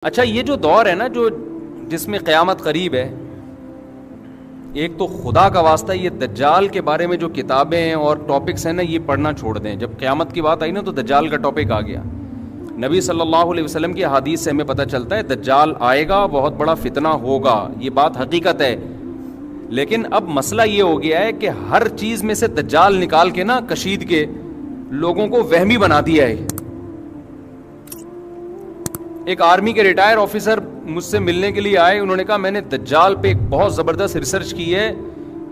اچھا، یہ جو دور ہے نا جو جس میں قیامت قریب ہے، ایک تو خدا کا واسطہ یہ دجال کے بارے میں جو کتابیں ہیں اور ٹاپکس ہیں نا، یہ پڑھنا چھوڑ دیں. جب قیامت کی بات آئی نا تو دجال کا ٹاپک آ گیا. نبی صلی اللہ علیہ وسلم کی حدیث سے ہمیں پتہ چلتا ہے دجال آئے گا، بہت بڑا فتنہ ہوگا، یہ بات حقیقت ہے. لیکن اب مسئلہ یہ ہو گیا ہے کہ ہر چیز میں سے دجال نکال کے نا کشید کے لوگوں کو وہمی بنا دیا ہے. ایک آرمی کے ریٹائر آفیسر مجھ سے ملنے کے لیے آئے، انہوں نے کہا میں نے دجال پہ ایک بہت زبردست ریسرچ کی ہے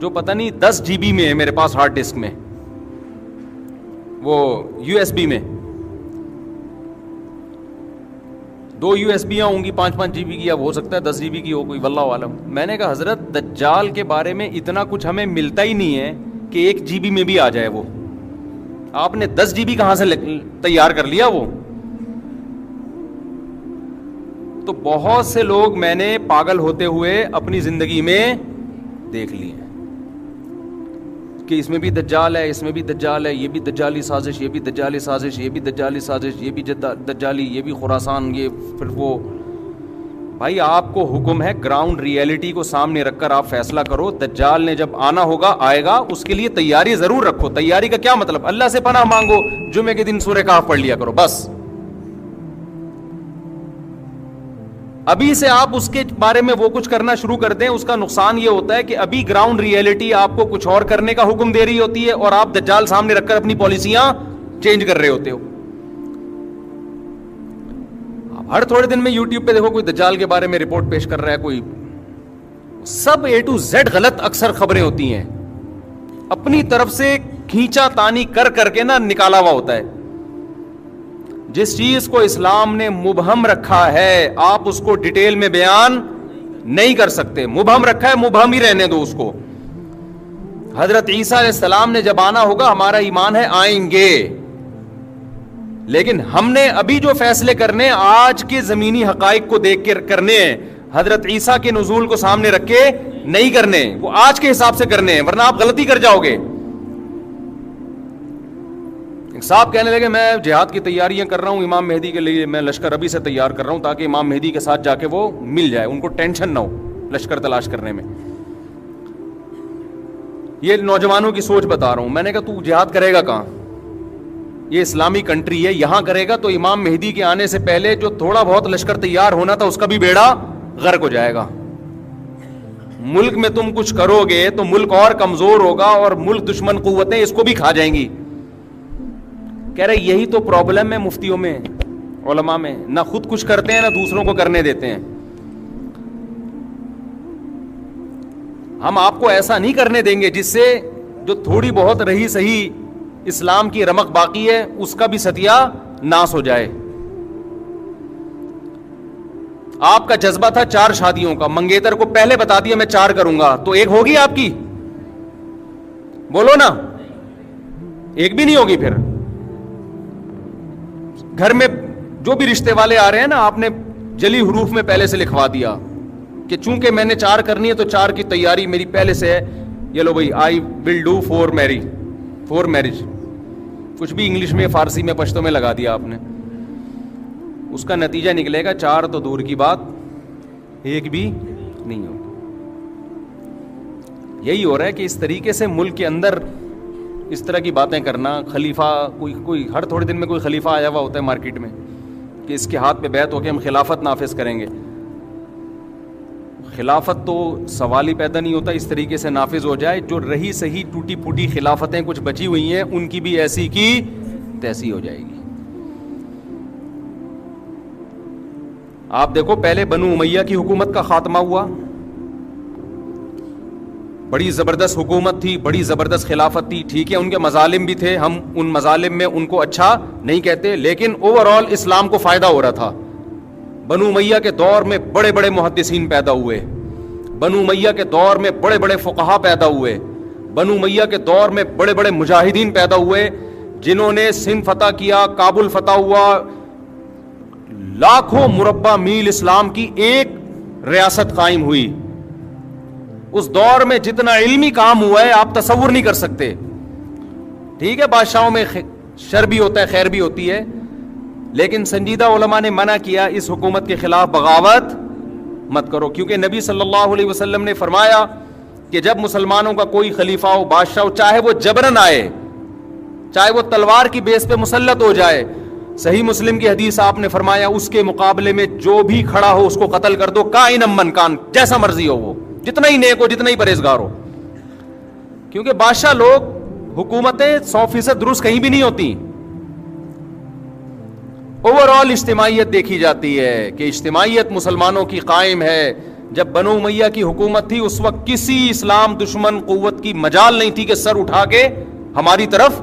جو پتہ نہیں 10 GB میں ہے میرے پاس ہارڈ ڈسک میں، وہ USB میں 2 USB ہوں گی 5-5 GB کی، اب ہو سکتا ہے 10 GB کی ہو کوئی، واللہ عالم. میں نے کہا حضرت دجال کے بارے میں اتنا کچھ ہمیں ملتا ہی نہیں ہے کہ 1 GB میں بھی آ جائے. وہ آپ نے 10 GB کہاں سے تیار کر لیا وہ؟ تو بہت سے لوگ میں نے پاگل ہوتے ہوئے اپنی زندگی میں دیکھ لیے کہ اس میں بھی دجال ہے، اس میں بھی دجال ہے، یہ بھی دجالی سازش، یہ بھی دجالی سازش، یہ بھی دجالی سازش، یہ بھی دجالی، یہ بھی خراسان، یہ پھر وہ. بھائی آپ کو حکم ہے گراؤنڈ ریئلٹی کو سامنے رکھ کر آپ فیصلہ کرو. دجال نے جب آنا ہوگا آئے گا، اس کے لیے تیاری ضرور رکھو. تیاری کا کیا مطلب؟ اللہ سے پناہ مانگو، جمعے کے دن سورہ کہف پڑھ لیا کرو بس. ابھی سے آپ اس کے بارے میں وہ کچھ کرنا شروع کر دیں، اس کا نقصان یہ ہوتا ہے کہ ابھی گراؤنڈ ریئلٹی آپ کو کچھ اور کرنے کا حکم دے رہی ہوتی ہے اور آپ دجال سامنے رکھ کر اپنی پالیسیاں چینج کر رہے ہوتے ہو. ہر تھوڑے دن میں یوٹیوب پہ دیکھو کوئی دجال کے بارے میں رپورٹ پیش کر رہا ہے، کوئی سب A to Z غلط اکثر خبریں ہوتی ہیں، اپنی طرف سے کھینچا تانی کر کر کے نا نکالا ہوا ہوتا ہے. جس چیز کو اسلام نے مبہم رکھا ہے آپ اس کو ڈیٹیل میں بیان نہیں کر سکتے. مبہم رکھا ہے، مبہم ہی رہنے دو اس کو. حضرت عیسیٰ علیہ السلام نے جب آنا ہوگا، ہمارا ایمان ہے آئیں گے، لیکن ہم نے ابھی جو فیصلے کرنے آج کے زمینی حقائق کو دیکھ کے کرنے ہیں. حضرت عیسیٰ کے نزول کو سامنے رکھ کے نہیں کرنے، وہ آج کے حساب سے کرنے ہیں، ورنہ آپ غلطی کر جاؤ گے. صاحب کہنے لگے میں جہاد کی تیاریاں کر رہا ہوں امام مہدی کے لیے، میں لشکر ابھی سے تیار کر رہا ہوں تاکہ امام مہدی کے ساتھ جا کے وہ مل جائے، ان کو ٹینشن نہ ہو لشکر تلاش کرنے میں. یہ نوجوانوں کی سوچ بتا رہا ہوں. میں نے کہا تو جہاد کرے گا کہاں؟ یہ اسلامی کنٹری ہے، یہاں کرے گا تو امام مہدی کے آنے سے پہلے جو تھوڑا بہت لشکر تیار ہونا تھا اس کا بھی بیڑا غرق ہو جائے گا. ملک میں تم کچھ کرو گے تو ملک اور کمزور ہوگا اور ملک دشمن قوتیں اس کو بھی کھا جائیں گی. کہہ رہے یہی تو پرابلم ہے مفتیوں میں، علماء میں، نہ خود کچھ کرتے ہیں نہ دوسروں کو کرنے دیتے ہیں. ہم آپ کو ایسا نہیں کرنے دیں گے جس سے جو تھوڑی بہت رہی صحیح اسلام کی رمق باقی ہے اس کا بھی ستیہ ناس ہو جائے. آپ کا جذبہ تھا 4 شادیوں کا، منگیتر کو پہلے بتا دیا میں 4 کروں گا، تو 1 ہوگی آپ کی؟ بولو نا، 1 بھی نہیں ہوگی. پھر گھر میں جو بھی رشتے والے آ رہے ہیں نا، آپ نے جلی حروف میں پہلے سے لکھوا دیا کہ چونکہ میں نے 4 کرنی ہے تو 4 کی تیاری میری پہلے سے ہے. یہ لو بھائی آئی ول ڈو 4 میرج، کچھ بھی انگلش میں فارسی میں پشتو میں لگا دیا آپ نے. اس کا نتیجہ نکلے گا 4 تو دور کی بات 1 بھی نہیں ہوگی. یہی ہو رہا ہے کہ اس طریقے سے ملک کے اندر اس طرح کی باتیں کرنا. خلیفہ کوئی ہر تھوڑے دن میں کوئی خلیفہ آیا ہوا ہوتا ہے مارکیٹ میں کہ اس کے ہاتھ پہ بیعت ہو کے ہم خلافت نافذ کریں گے. خلافت تو سوال ہی پیدا نہیں ہوتا اس طریقے سے نافذ ہو جائے. جو رہی صحیح ٹوٹی پھوٹی خلافتیں کچھ بچی ہوئی ہیں ان کی بھی ایسی کی تیسی ہو جائے گی. آپ دیکھو پہلے بنو امیہ کی حکومت کا خاتمہ ہوا، بڑی زبردست حکومت تھی، بڑی زبردست خلافت تھی. ٹھیک ہے ان کے مظالم بھی تھے، ہم ان مظالم میں ان کو اچھا نہیں کہتے، لیکن اوور آل اسلام کو فائدہ ہو رہا تھا. بنو امیہ کے دور میں بڑے بڑے محدثین پیدا ہوئے، بنو امیہ کے دور میں بڑے بڑے فقہا پیدا ہوئے، بنو امیہ کے دور میں بڑے بڑے مجاہدین پیدا ہوئے جنہوں نے سندھ فتح کیا، کابل فتح ہوا، لاکھوں مربع میل اسلام کی ایک ریاست قائم ہوئی. اس دور میں جتنا علمی کام ہوا ہے آپ تصور نہیں کر سکتے. ٹھیک ہے بادشاہوں میں شر بھی ہوتا ہے خیر بھی ہوتی ہے، لیکن سنجیدہ علماء نے منع کیا اس حکومت کے خلاف بغاوت مت کرو، کیونکہ نبی صلی اللہ علیہ وسلم نے فرمایا کہ جب مسلمانوں کا کوئی خلیفہ ہو، بادشاہ ہو، چاہے وہ جبرن آئے، چاہے وہ تلوار کی بیس پہ مسلط ہو جائے، صحیح مسلم کی حدیث آپ نے فرمایا اس کے مقابلے میں جو بھی کھڑا ہو اس کو قتل کر دو، کائن من کان، جیسا مرضی ہو وہ، جتنا ہی نیک ہو، جتنا ہی پرہیزگار ہو. کیونکہ بادشاہ لوگ، حکومتیں 100% درست کہیں بھی نہیں ہوتی. اوور آل اجتماعیت دیکھی جاتی ہے کہ اجتماعیت مسلمانوں کی قائم ہے. جب بنو امیہ کی حکومت تھی اس وقت کسی اسلام دشمن قوت کی مجال نہیں تھی کہ سر اٹھا کے ہماری طرف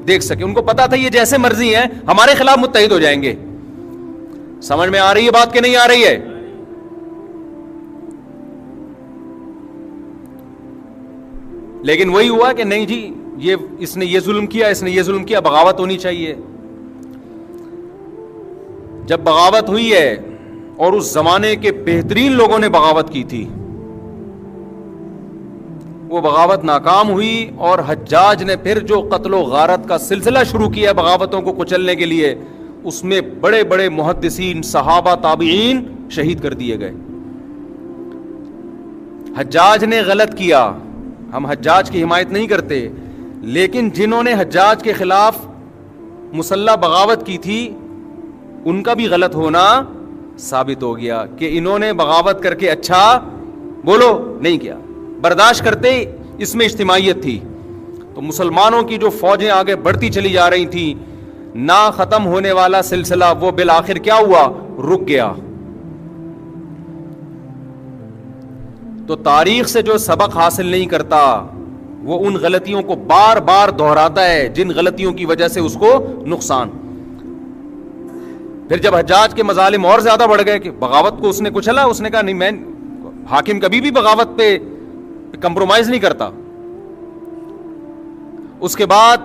دیکھ سکے. ان کو پتا تھا یہ جیسے مرضی ہیں ہمارے خلاف متحد ہو جائیں گے. سمجھ میں آ رہی ہے بات کہ نہیں آ رہی ہے؟ لیکن وہی ہوا کہ نہیں جی، اس نے یہ ظلم کیا، اس نے یہ ظلم کیا، بغاوت ہونی چاہیے. جب بغاوت ہوئی ہے، اور اس زمانے کے بہترین لوگوں نے بغاوت کی تھی، وہ بغاوت ناکام ہوئی، اور حجاج نے پھر جو قتل و غارت کا سلسلہ شروع کیا بغاوتوں کو کچلنے کے لیے، اس میں بڑے بڑے محدثین، صحابہ، تابعین شہید کر دیے گئے. حجاج نے غلط کیا، ہم حجاج کی حمایت نہیں کرتے، لیکن جنہوں نے حجاج کے خلاف مسلح بغاوت کی تھی ان کا بھی غلط ہونا ثابت ہو گیا کہ انہوں نے بغاوت کر کے اچھا بولو نہیں کیا، برداشت کرتے. اس میں اجتماعیت تھی. تو مسلمانوں کی جو فوجیں آگے بڑھتی چلی جا رہی تھیں، نہ ختم ہونے والا سلسلہ، وہ بالآخر کیا ہوا؟ رک گیا. تو تاریخ سے جو سبق حاصل نہیں کرتا وہ ان غلطیوں کو بار بار دہراتا ہے جن غلطیوں کی وجہ سے اس کو نقصان. پھر جب حجاج کے مظالم اور زیادہ بڑھ گئے کہ بغاوت کو اس نے کچلا، اس نے کہا نہیں، میں حاکم کبھی بھی بغاوت پہ کمپرومائز نہیں کرتا. اس کے بعد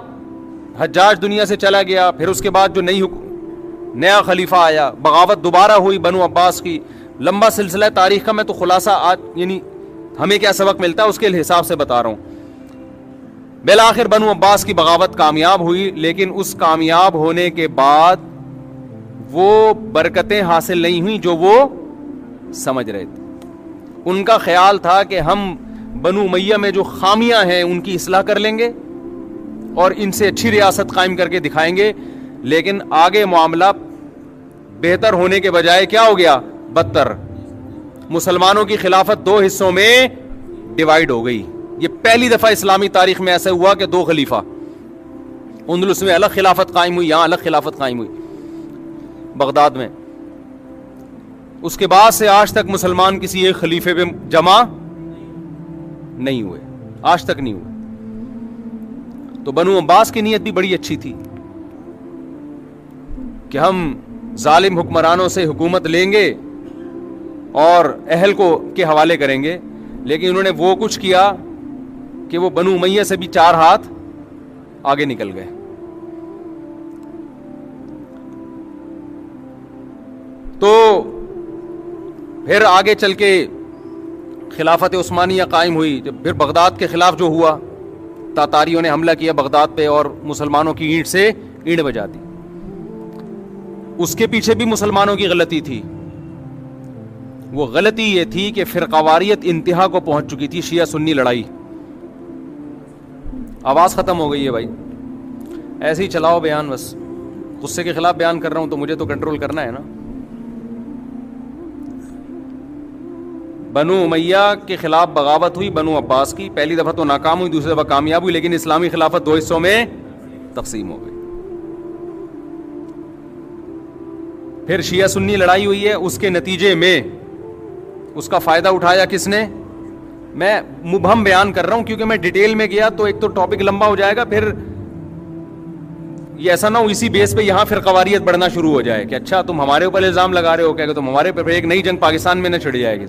حجاج دنیا سے چلا گیا. پھر اس کے بعد جو نیا خلیفہ آیا، بغاوت دوبارہ ہوئی بنو عباس کی. لمبا سلسلہ تاریخ کا، میں تو خلاصہ آج یعنی ہمیں کیا سبق ملتا ہے اس کے حساب سے بتا رہا ہوں. بالآخر بنو عباس کی بغاوت کامیاب ہوئی، لیکن اس کامیاب ہونے کے بعد وہ برکتیں حاصل نہیں ہوئیں جو وہ سمجھ رہے تھے. ان کا خیال تھا کہ ہم بنو امیہ میں جو خامیاں ہیں ان کی اصلاح کر لیں گے اور ان سے اچھی ریاست قائم کر کے دکھائیں گے. لیکن آگے معاملہ بہتر ہونے کے بجائے کیا ہو گیا؟ بدتر. مسلمانوں کی خلافت دو حصوں میں ڈیوائیڈ ہو گئی. یہ پہلی دفعہ اسلامی تاریخ میں ایسا ہوا کہ دو خلیفہ، اندلس میں الگ خلافت قائم ہوئی، یہاں الگ خلافت قائم ہوئی بغداد میں. اس کے بعد سے آج تک مسلمان کسی ایک خلیفے پہ جمع نہیں ہوئے، آج تک نہیں ہوئے. تو بنو عباس کی نیت بھی بڑی اچھی تھی کہ ہم ظالم حکمرانوں سے حکومت لیں گے اور اہل کو کے حوالے کریں گے. لیکن انہوں نے وہ کچھ کیا کہ وہ بنو امیہ سے بھی 4 ہاتھ آگے نکل گئے. تو پھر آگے چل کے خلافت عثمانیہ قائم ہوئی. جب پھر بغداد کے خلاف جو ہوا، تاتاریوں نے حملہ کیا بغداد پہ اور مسلمانوں کی اینٹ سے اینٹ بجا دی. اس کے پیچھے بھی مسلمانوں کی غلطی تھی. وہ غلطی یہ تھی کہ فرقواریت انتہا کو پہنچ چکی تھی. شیعہ سنی لڑائی. آواز ختم ہو گئی ہے بھائی، ایسے ہی چلاؤ بیان. بس غصے کے خلاف بیان کر رہا ہوں تو مجھے تو کنٹرول کرنا ہے نا. بنو امیہ کے خلاف بغاوت ہوئی بنو عباس کی. پہلی دفعہ تو ناکام ہوئی، دوسری دفعہ کامیاب ہوئی، لیکن اسلامی خلافت 2 حصوں میں تقسیم ہو گئی. پھر شیعہ سنی لڑائی ہوئی ہے. اس کے نتیجے میں اس کا فائدہ اٹھایا کس نے؟ میں مبہم بیان کر رہا ہوں کیونکہ میں ڈیٹیل میں گیا تو ایک تو ٹاپک لمبا ہو جائے گا، پھر یہ ایسا نہ ہو اسی بیس پہ یہاں فرقواریت بڑھنا شروع ہو جائے کہ اچھا تم ہمارے اوپر الزام لگا رہے ہو کیا، کہ تم ہمارے اوپر. ایک نئی جنگ پاکستان میں نہ چھڑ جائے گی.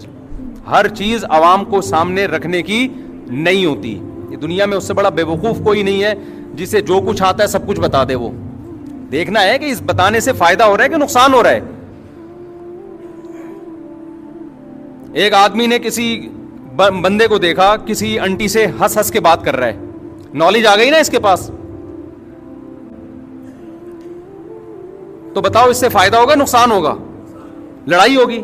ہر چیز عوام کو سامنے رکھنے کی نہیں ہوتی. یہ دنیا میں اس سے بڑا بے وقوف کوئی نہیں ہے جسے جو کچھ آتا ہے سب کچھ بتا دے. وہ دیکھنا ہے کہ اس بتانے سے فائدہ ہو رہا ہے کہ نقصان ہو رہا ہے. ایک آدمی نے کسی بندے کو دیکھا کسی انٹی سے ہنس ہنس کے بات کر رہا ہے. نالج آ گئی نا اس کے پاس. تو بتاؤ اس سے فائدہ ہوگا نقصان ہوگا؟ لڑائی ہوگی.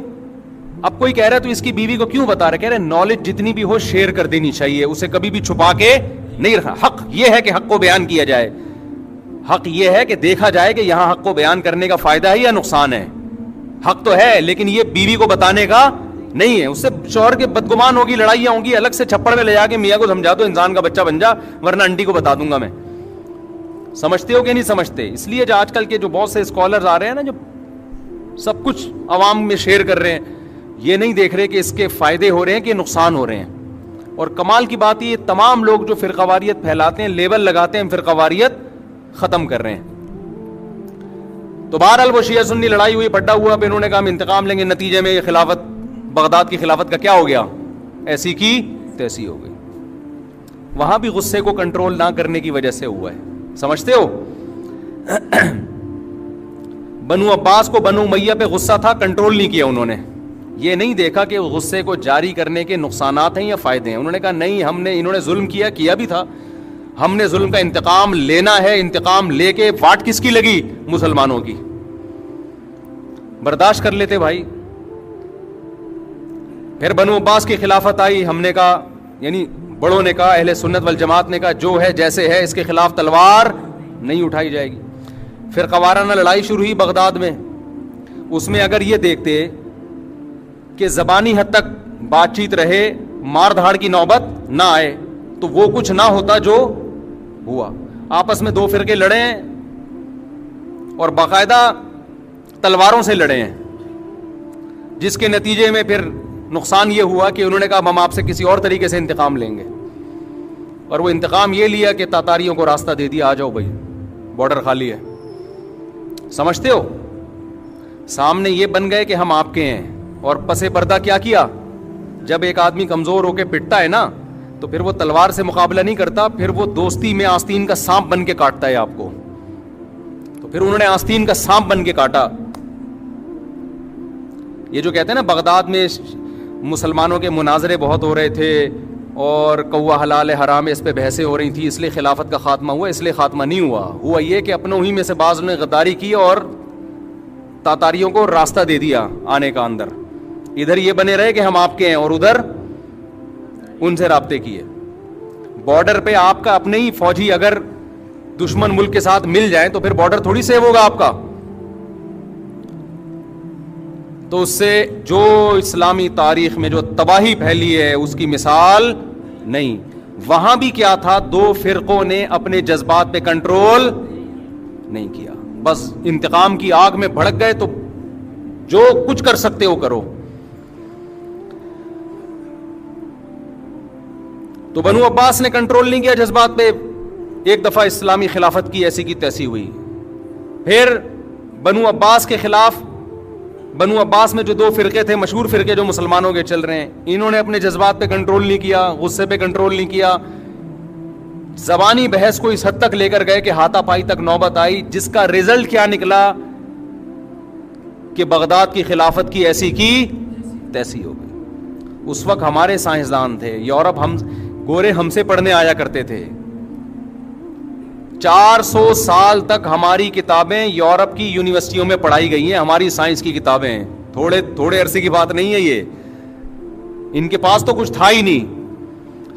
اب کوئی کہہ رہا ہے تو اس کی بیوی کو کیوں بتا رہے؟ کہہ رہے نالج جتنی بھی ہو شیئر کر دینی چاہیے, اسے کبھی بھی چھپا کے نہیں رکھا. حق یہ ہے کہ حق کو بیان کیا جائے, حق یہ ہے کہ دیکھا جائے کہ یہاں حق کو بیان کرنے کا فائدہ ہے یا نقصان ہے. حق تو ہے لیکن یہ بیوی کو بتانے کا نہیں ہے. اس سے شوہر کے بدگمان ہوگی, لڑائیاں ہوں گی, الگ سے چھپڑ میں لے جا کے میاں کو سمجھا دو انسان کا بچہ بن جا ورنہ انڈی کو بتا دوں گا میں. سمجھتے ہو کہ نہیں سمجھتے؟ اس لیے جو آج کل کے جو بہت سے اسکالرز آ رہے ہیں نا, جو سب کچھ عوام میں شیئر کر رہے ہیں, یہ نہیں دیکھ رہے کہ اس کے فائدے ہو رہے ہیں کہ نقصان ہو رہے ہیں. اور کمال کی بات یہ تمام لوگ جو فرقہ واریت پھیلاتے ہیں, لیبل لگاتے ہیں, فرقہ واریت ختم کر رہے ہیں. تو بہرحال وہ شیعہ سنی لڑائی ہوئی, پڈا ہوا, پھر انہوں نے کہا ہم انتقام لیں گے. نتیجے میں یہ خلافت, بغداد کی خلافت کا کیا ہو گیا؟ ایسی کی تیسی ہو گئی. وہاں بھی غصے کو کنٹرول نہ کرنے کی وجہ سے ہوا ہے. سمجھتے ہو؟ بنو عباس کو بنو امیہ پہ غصہ تھا, کنٹرول نہیں کیا انہوں نے. یہ نہیں دیکھا کہ غصے کو جاری کرنے کے نقصانات ہیں یا فائدے ہیں. انہوں نے کہا نہیں, انہوں نے ظلم کیا بھی تھا, ہم نے ظلم کا انتقام لینا ہے. انتقام لے کے واٹ کس کی لگی؟ مسلمانوں کی. برداشت کر لیتے بھائی. پھر بنو عباس کی خلافت آئی. ہم نے کہا, یعنی بڑوں نے کہا, اہل سنت والجماعت نے کہا جو ہے جیسے ہے اس کے خلاف تلوار نہیں اٹھائی جائے گی. پھر قوارانہ لڑائی شروع ہوئی بغداد میں. اس میں اگر یہ دیکھتے کہ زبانی حد تک بات چیت رہے, مار دھاڑ کی نوبت نہ آئے, تو وہ کچھ نہ ہوتا جو ہوا. آپس میں دو فرقے لڑے ہیں اور باقاعدہ تلواروں سے لڑے ہیں, جس کے نتیجے میں پھر نقصان یہ ہوا کہ انہوں نے کہا ہم آپ سے کسی اور طریقے سے انتقام لیں گے. اور وہ انتقام یہ لیا کہ تاتاریوں کو راستہ دے دیا, آ جاؤ بھائی بارڈر خالی ہے. سمجھتے ہو؟ سامنے یہ بن گئے کہ ہم آپ کے ہیں, اور پس پردہ کیا کیا؟ جب ایک آدمی کمزور ہو کے پٹتا ہے نا, تو پھر وہ تلوار سے مقابلہ نہیں کرتا, پھر وہ دوستی میں آستین کا سانپ بن کے کاٹتا ہے آپ کو. تو پھر انہوں نے آستین کا سانپ بن کے کاٹا. یہ جو کہتے ہیں نا بغداد میں مسلمانوں کے مناظرے بہت ہو رہے تھے اور کوا حلال حرام اس پہ بحثیں ہو رہی تھی, اس لیے خلافت کا خاتمہ ہوا. اس لیے خاتمہ نہیں ہوا یہ کہ اپنوں ہی میں سے بعض نے غداری کی اور تاتاریوں کو راستہ دے دیا آنے کا اندر. ادھر یہ بنے رہے کہ ہم آپ کے ہیں اور ادھر ان سے رابطے کیے. بارڈر پہ آپ کا اپنے ہی فوجی اگر دشمن ملک کے ساتھ مل جائیں تو پھر بارڈر تھوڑی سیو ہوگا آپ کا. تو اس سے جو اسلامی تاریخ میں جو تباہی پھیلی ہے اس کی مثال نہیں. وہاں بھی کیا تھا, دو فرقوں نے اپنے جذبات پہ کنٹرول نہیں کیا, بس انتقام کی آگ میں بھڑک گئے. تو جو کچھ کر سکتے ہو کرو. تو بنو عباس نے کنٹرول نہیں کیا جذبات پہ. ایک دفعہ اسلامی خلافت کی ایسی کی تیسی ہوئی. پھر بنو عباس کے خلاف, بنو عباس میں جو دو فرقے تھے, مشہور فرقے جو مسلمانوں کے چل رہے ہیں, انہوں نے اپنے جذبات پہ کنٹرول نہیں کیا, غصے پہ کنٹرول نہیں کیا. زبانی بحث کو اس حد تک لے کر گئے کہ ہاتھا پائی تک نوبت آئی, جس کا رزلٹ کیا نکلا کہ بغداد کی خلافت کی ایسی کی تیسی ہو گئی. اس وقت ہمارے سائنسدان تھے, یورپ, ہم گورے ہم سے پڑھنے آیا کرتے تھے. 400 سال تک ہماری کتابیں یورپ کی یونیورسٹیوں میں پڑھائی گئی ہیں, ہماری سائنس کی کتابیں. تھوڑے عرصے کی بات نہیں ہے یہ, ان کے پاس تو کچھ تھا ہی نہیں.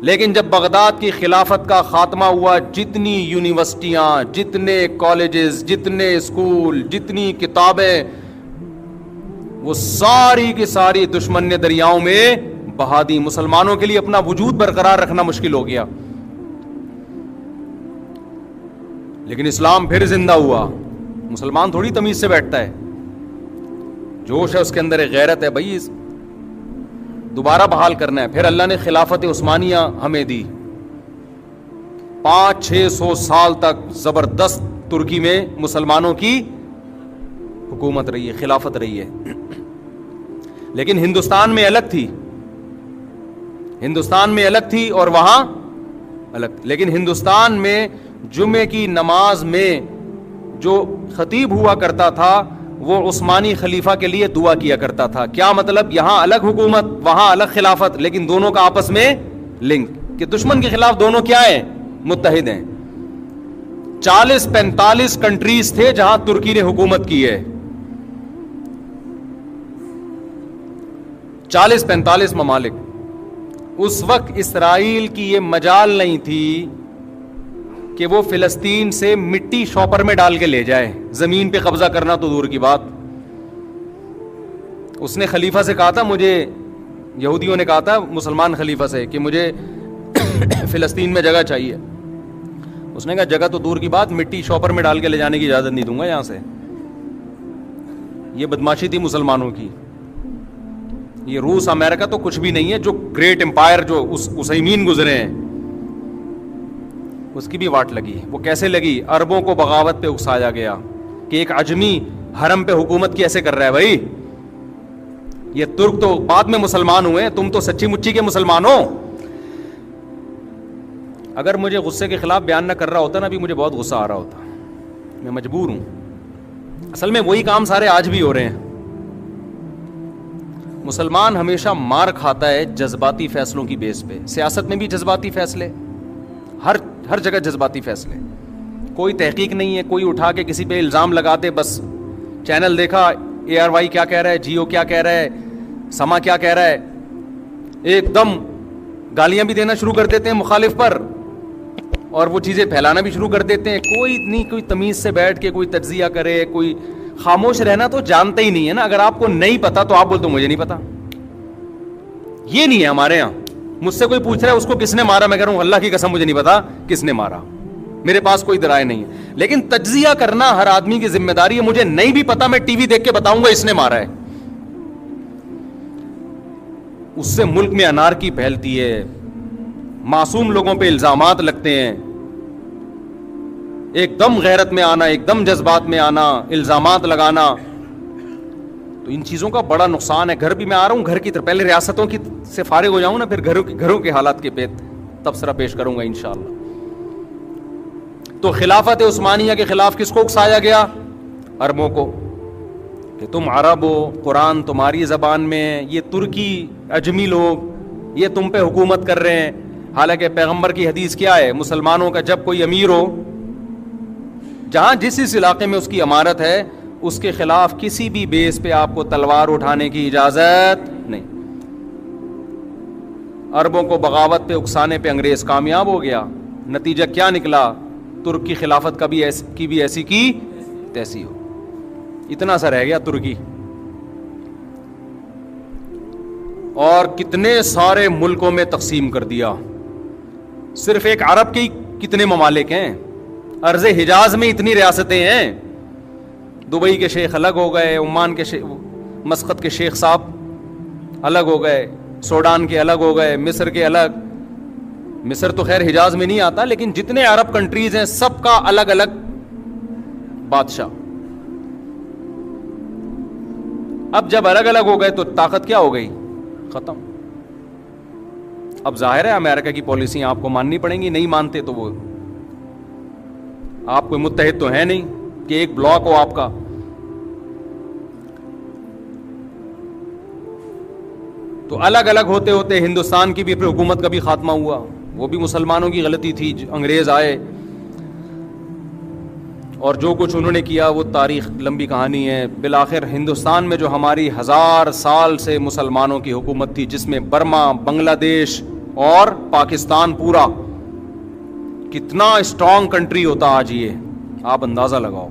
لیکن جب بغداد کی خلافت کا خاتمہ ہوا, جتنی یونیورسٹیاں, جتنے کالجز, جتنے اسکول, جتنی کتابیں, وہ ساری کی ساری دشمن نے دریاؤں میں بہا دی. مسلمانوں کے لیے اپنا وجود برقرار رکھنا مشکل ہو گیا. لیکن اسلام پھر زندہ ہوا. مسلمان تھوڑی تمیز سے بیٹھتا ہے, جوش ہے اس کے اندر, ایک غیرت ہے بھائی, دوبارہ بحال کرنا ہے. پھر اللہ نے خلافت عثمانیہ ہمیں دی. 500-600 سال تک زبردست ترکی میں مسلمانوں کی حکومت رہی ہے, خلافت رہی ہے. لیکن ہندوستان میں الگ تھی, ہندوستان میں الگ تھی اور وہاں الگ. لیکن ہندوستان میں جمعے کی نماز میں جو خطیب ہوا کرتا تھا وہ عثمانی خلیفہ کے لیے دعا کیا کرتا تھا. کیا مطلب؟ یہاں الگ حکومت, وہاں الگ خلافت, لیکن دونوں کا آپس میں لنک, کہ دشمن کے خلاف دونوں کیا ہیں؟ متحد ہیں. 40-45 کنٹریز تھے جہاں ترکی نے حکومت کی ہے. 40-45 ممالک. اس وقت اسرائیل کی یہ مجال نہیں تھی کہ وہ فلسطین سے مٹی شاپر میں ڈال کے لے جائے, زمین پہ قبضہ کرنا تو دور کی بات. اس نے خلیفہ سے کہا تھا, مجھے یہودیوں نے کہا تھا مسلمان خلیفہ سے کہ مجھے فلسطین میں جگہ چاہیے. اس نے کہا جگہ تو دور کی بات, مٹی شاپر میں ڈال کے لے جانے کی اجازت نہیں دوں گا یہاں سے. یہ بدماشی تھی مسلمانوں کی. یہ روس امریکہ تو کچھ بھی نہیں ہے, جو گریٹ امپائر جو اسیمین گزرے ہیں اس کی بھی واٹ لگی. وہ کیسے لگی؟ عربوں کو بغاوت پہ اکسایا گیا کہ ایک عجمی حرم پہ حکومت کیسے کر رہا ہے بھائی, یہ ترک تو بعد میں مسلمان ہوئے, تم تو سچی مچی کے مسلمان ہو. اگر مجھے غصے کے خلاف بیان نہ کر رہا ہوتا نا, ابھی مجھے بہت غصہ آ رہا ہوتا, میں مجبور ہوں. اصل میں وہی کام سارے آج بھی ہو رہے ہیں. مسلمان ہمیشہ مار کھاتا ہے جذباتی فیصلوں کی بیس پہ. سیاست میں بھی جذباتی فیصلے, ہر جگہ جذباتی فیصلے, کوئی تحقیق نہیں ہے. کوئی اٹھا کے کسی پہ الزام لگاتے, بس چینل دیکھا, ARY کیا کہہ رہا ہے, جیو کیا کہہ رہا ہے, سما کیا کہہ رہا ہے, ایک دم گالیاں بھی دینا شروع کر دیتے ہیں مخالف پر, اور وہ چیزیں پھیلانا بھی شروع کر دیتے ہیں. کوئی نہیں, کوئی تمیز سے بیٹھ کے کوئی تجزیہ کرے. کوئی خاموش رہنا تو جانتے ہی نہیں ہے نا. اگر آپ کو نہیں پتا تو آپ بولتے مجھے نہیں پتا. یہ نہیں ہے ہمارے یہاں. مجھ سے کوئی پوچھ رہا ہے اس کو کس نے مارا, میں کہہ رہا ہوں اللہ کی قسم مجھے نہیں پتا کس نے مارا, میرے پاس کوئی درائے نہیں ہے. لیکن تجزیہ کرنا ہر آدمی کی ذمہ داری ہے. مجھے نہیں بھی پتا, میں ٹی وی دیکھ کے بتاؤں گا اس نے مارا ہے. اس سے ملک میں انارکی پھیلتی ہے, معصوم لوگوں پہ الزامات لگتے ہیں. ایک دم غیرت میں آنا, ایک دم جذبات میں آنا, الزامات لگانا, تو ان چیزوں کا بڑا نقصان ہے. گھر بھی میں آ رہا ہوں گھر کی طرف, پہلے ریاستوں کی سے فارغ ہو جاؤں نا, پھر گھروں کے حالات کے پہ تبصرہ پیش کروں گا انشاءاللہ. تو خلافت عثمانیہ کے خلاف کس کو اکسایا گیا؟ عربوں کو, کہ تم عرب ہو, قرآن تمہاری زبان میں, یہ ترکی عجمی لوگ یہ تم پہ حکومت کر رہے ہیں. حالانکہ پیغمبر کی حدیث کیا ہے؟ مسلمانوں کا جب کوئی امیر ہو, جہاں جس علاقے میں اس کی امارت ہے, اس کے خلاف کسی بھی بیس پہ آپ کو تلوار اٹھانے کی اجازت نہیں. عربوں کو بغاوت پہ اکسانے پہ انگریز کامیاب ہو گیا. نتیجہ کیا نکلا؟ ترک کی خلافت کی بھی ایسی کی تیسی ہو. اتنا سا رہ گیا ترکی, اور کتنے سارے ملکوں میں تقسیم کر دیا. صرف ایک عرب کے کتنے ممالک ہیں؟ ارض حجاز میں اتنی ریاستیں ہیں. دبئی کے شیخ الگ ہو گئے, عمان کے مسقط کے شیخ صاحب الگ ہو گئے, سوڈان کے الگ ہو گئے, مصر کے الگ. مصر تو خیر حجاز میں نہیں آتا, لیکن جتنے عرب کنٹریز ہیں سب کا الگ الگ بادشاہ. اب جب الگ الگ ہو گئے تو طاقت کیا ہو گئی؟ ختم. اب ظاہر ہے امریکہ کی پالیسیاں آپ کو ماننی پڑیں گی. نہیں مانتے تو وہ آپ کوئی متحد تو ہے نہیں کہ ایک بلاک ہو آپ کا. تو الگ الگ ہوتے ہوتے ہندوستان کی بھی پھر حکومت کا بھی خاتمہ ہوا. وہ بھی مسلمانوں کی غلطی تھی. انگریز آئے اور جو کچھ انہوں نے کیا وہ تاریخ لمبی کہانی ہے. بالآخر ہندوستان میں جو ہماری 1000 سال سے مسلمانوں کی حکومت تھی, جس میں برما, بنگلہ دیش اور پاکستان پورا, کتنا اسٹرانگ کنٹری ہوتا آج, یہ آپ اندازہ لگاؤ.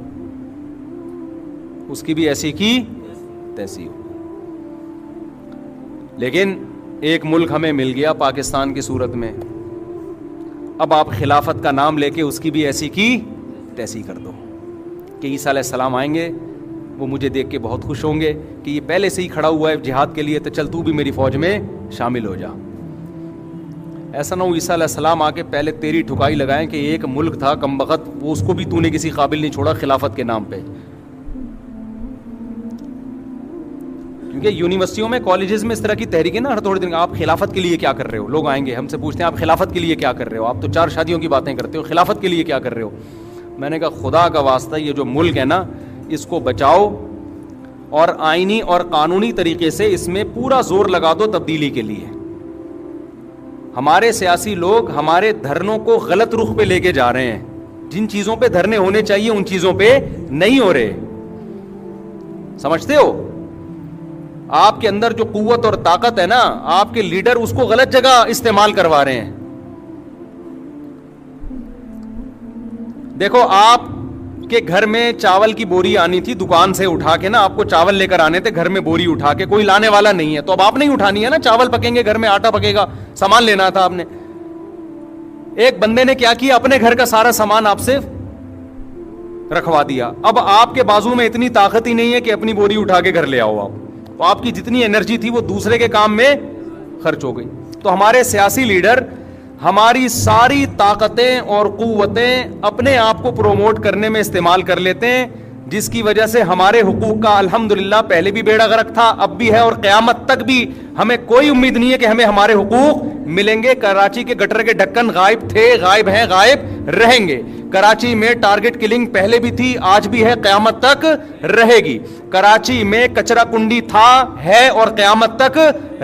اس کی بھی ایسی کی تیسی ہو. لیکن ایک ملک ہمیں مل گیا پاکستان کی صورت میں. اب آپ خلافت کا نام لے کے اس کی بھی ایسی کی تیسی کر دو کہ عیسیٰ علیہ السلام آئیں گے, وہ مجھے دیکھ کے بہت خوش ہوں گے کہ یہ پہلے سے ہی کھڑا ہوا ہے جہاد کے لیے, تو چل تو بھی میری فوج میں شامل ہو جا. ایسا نہ ہو عیسیٰ علیہ السلام آ کے پہلے تیری ٹھکائی لگائیں کہ ایک ملک تھا کم بخت, وہ اس کو بھی تو نے کسی قابل نہیں چھوڑا خلافت کے نام پہ. کیونکہ یونیورسٹیوں میں, کالجز میں اس طرح کی تحریکیں نا ہر تھوڑے دن, آپ خلافت کے لیے کیا کر رہے ہو؟ لوگ آئیں گے ہم سے پوچھتے ہیں آپ خلافت کے لیے کیا کر رہے ہو؟ آپ تو 4 شادیوں کی باتیں کرتے ہو, خلافت کے لیے کیا کر رہے ہو؟ میں نے کہا خدا کا واسطہ یہ جو ملک ہے نا اس کو بچاؤ, اور آئینی اور قانونی طریقے سے اس میں پورا زور لگا دو تبدیلی کے لیے. ہمارے سیاسی لوگ ہمارے دھرنوں کو غلط رخ پہ لے کے جا رہے ہیں. جن چیزوں پہ دھرنے ہونے چاہیے ان چیزوں پہ نہیں ہو رہے. سمجھتے ہو؟ آپ کے اندر جو قوت اور طاقت ہے نا, آپ کے لیڈر اس کو غلط جگہ استعمال کروا رہے ہیں. دیکھو, آپ کے گھر میں چاول کی بوری آنی تھی دکان سے اٹھا کے نا, آپ کو چاول لے کر آنے تھے گھر میں بوری اٹھا کے, کوئی لانے والا نہیں ہے تو اب آپ نہیں اٹھانی ہے نا, چاول پکیں گے گھر میں, آٹا پکے گا, سامان لینا تھا آپ نے. ایک بندے نے کیا کیا, اپنے گھر کا سارا سامان آپ سے رکھوا دیا. اب آپ کے بازو میں اتنی طاقت ہی نہیں ہے کہ اپنی بوری اٹھا کے گھر لے آؤ آپ, تو آپ کی جتنی انرجی تھی وہ دوسرے کے کام میں خرچ ہو گئی. تو ہمارے سیاسی لیڈر ہماری ساری طاقتیں اور قوتیں اپنے آپ کو پروموٹ کرنے میں استعمال کر لیتے ہیں, جس کی وجہ سے ہمارے حقوق کا الحمدللہ پہلے بھی بیڑا غرق تھا, اب بھی ہے, اور قیامت تک بھی ہمیں کوئی امید نہیں ہے کہ ہمیں ہمارے حقوق ملیں گے. کراچی کے گٹر کے ڈھکن غائب تھے, غائب ہیں, غائب رہیں گے. کراچی میں ٹارگٹ کلنگ پہلے بھی تھی, آج بھی ہے, قیامت تک رہے گی. کراچی میں کچرا کنڈی تھا, ہے, اور قیامت تک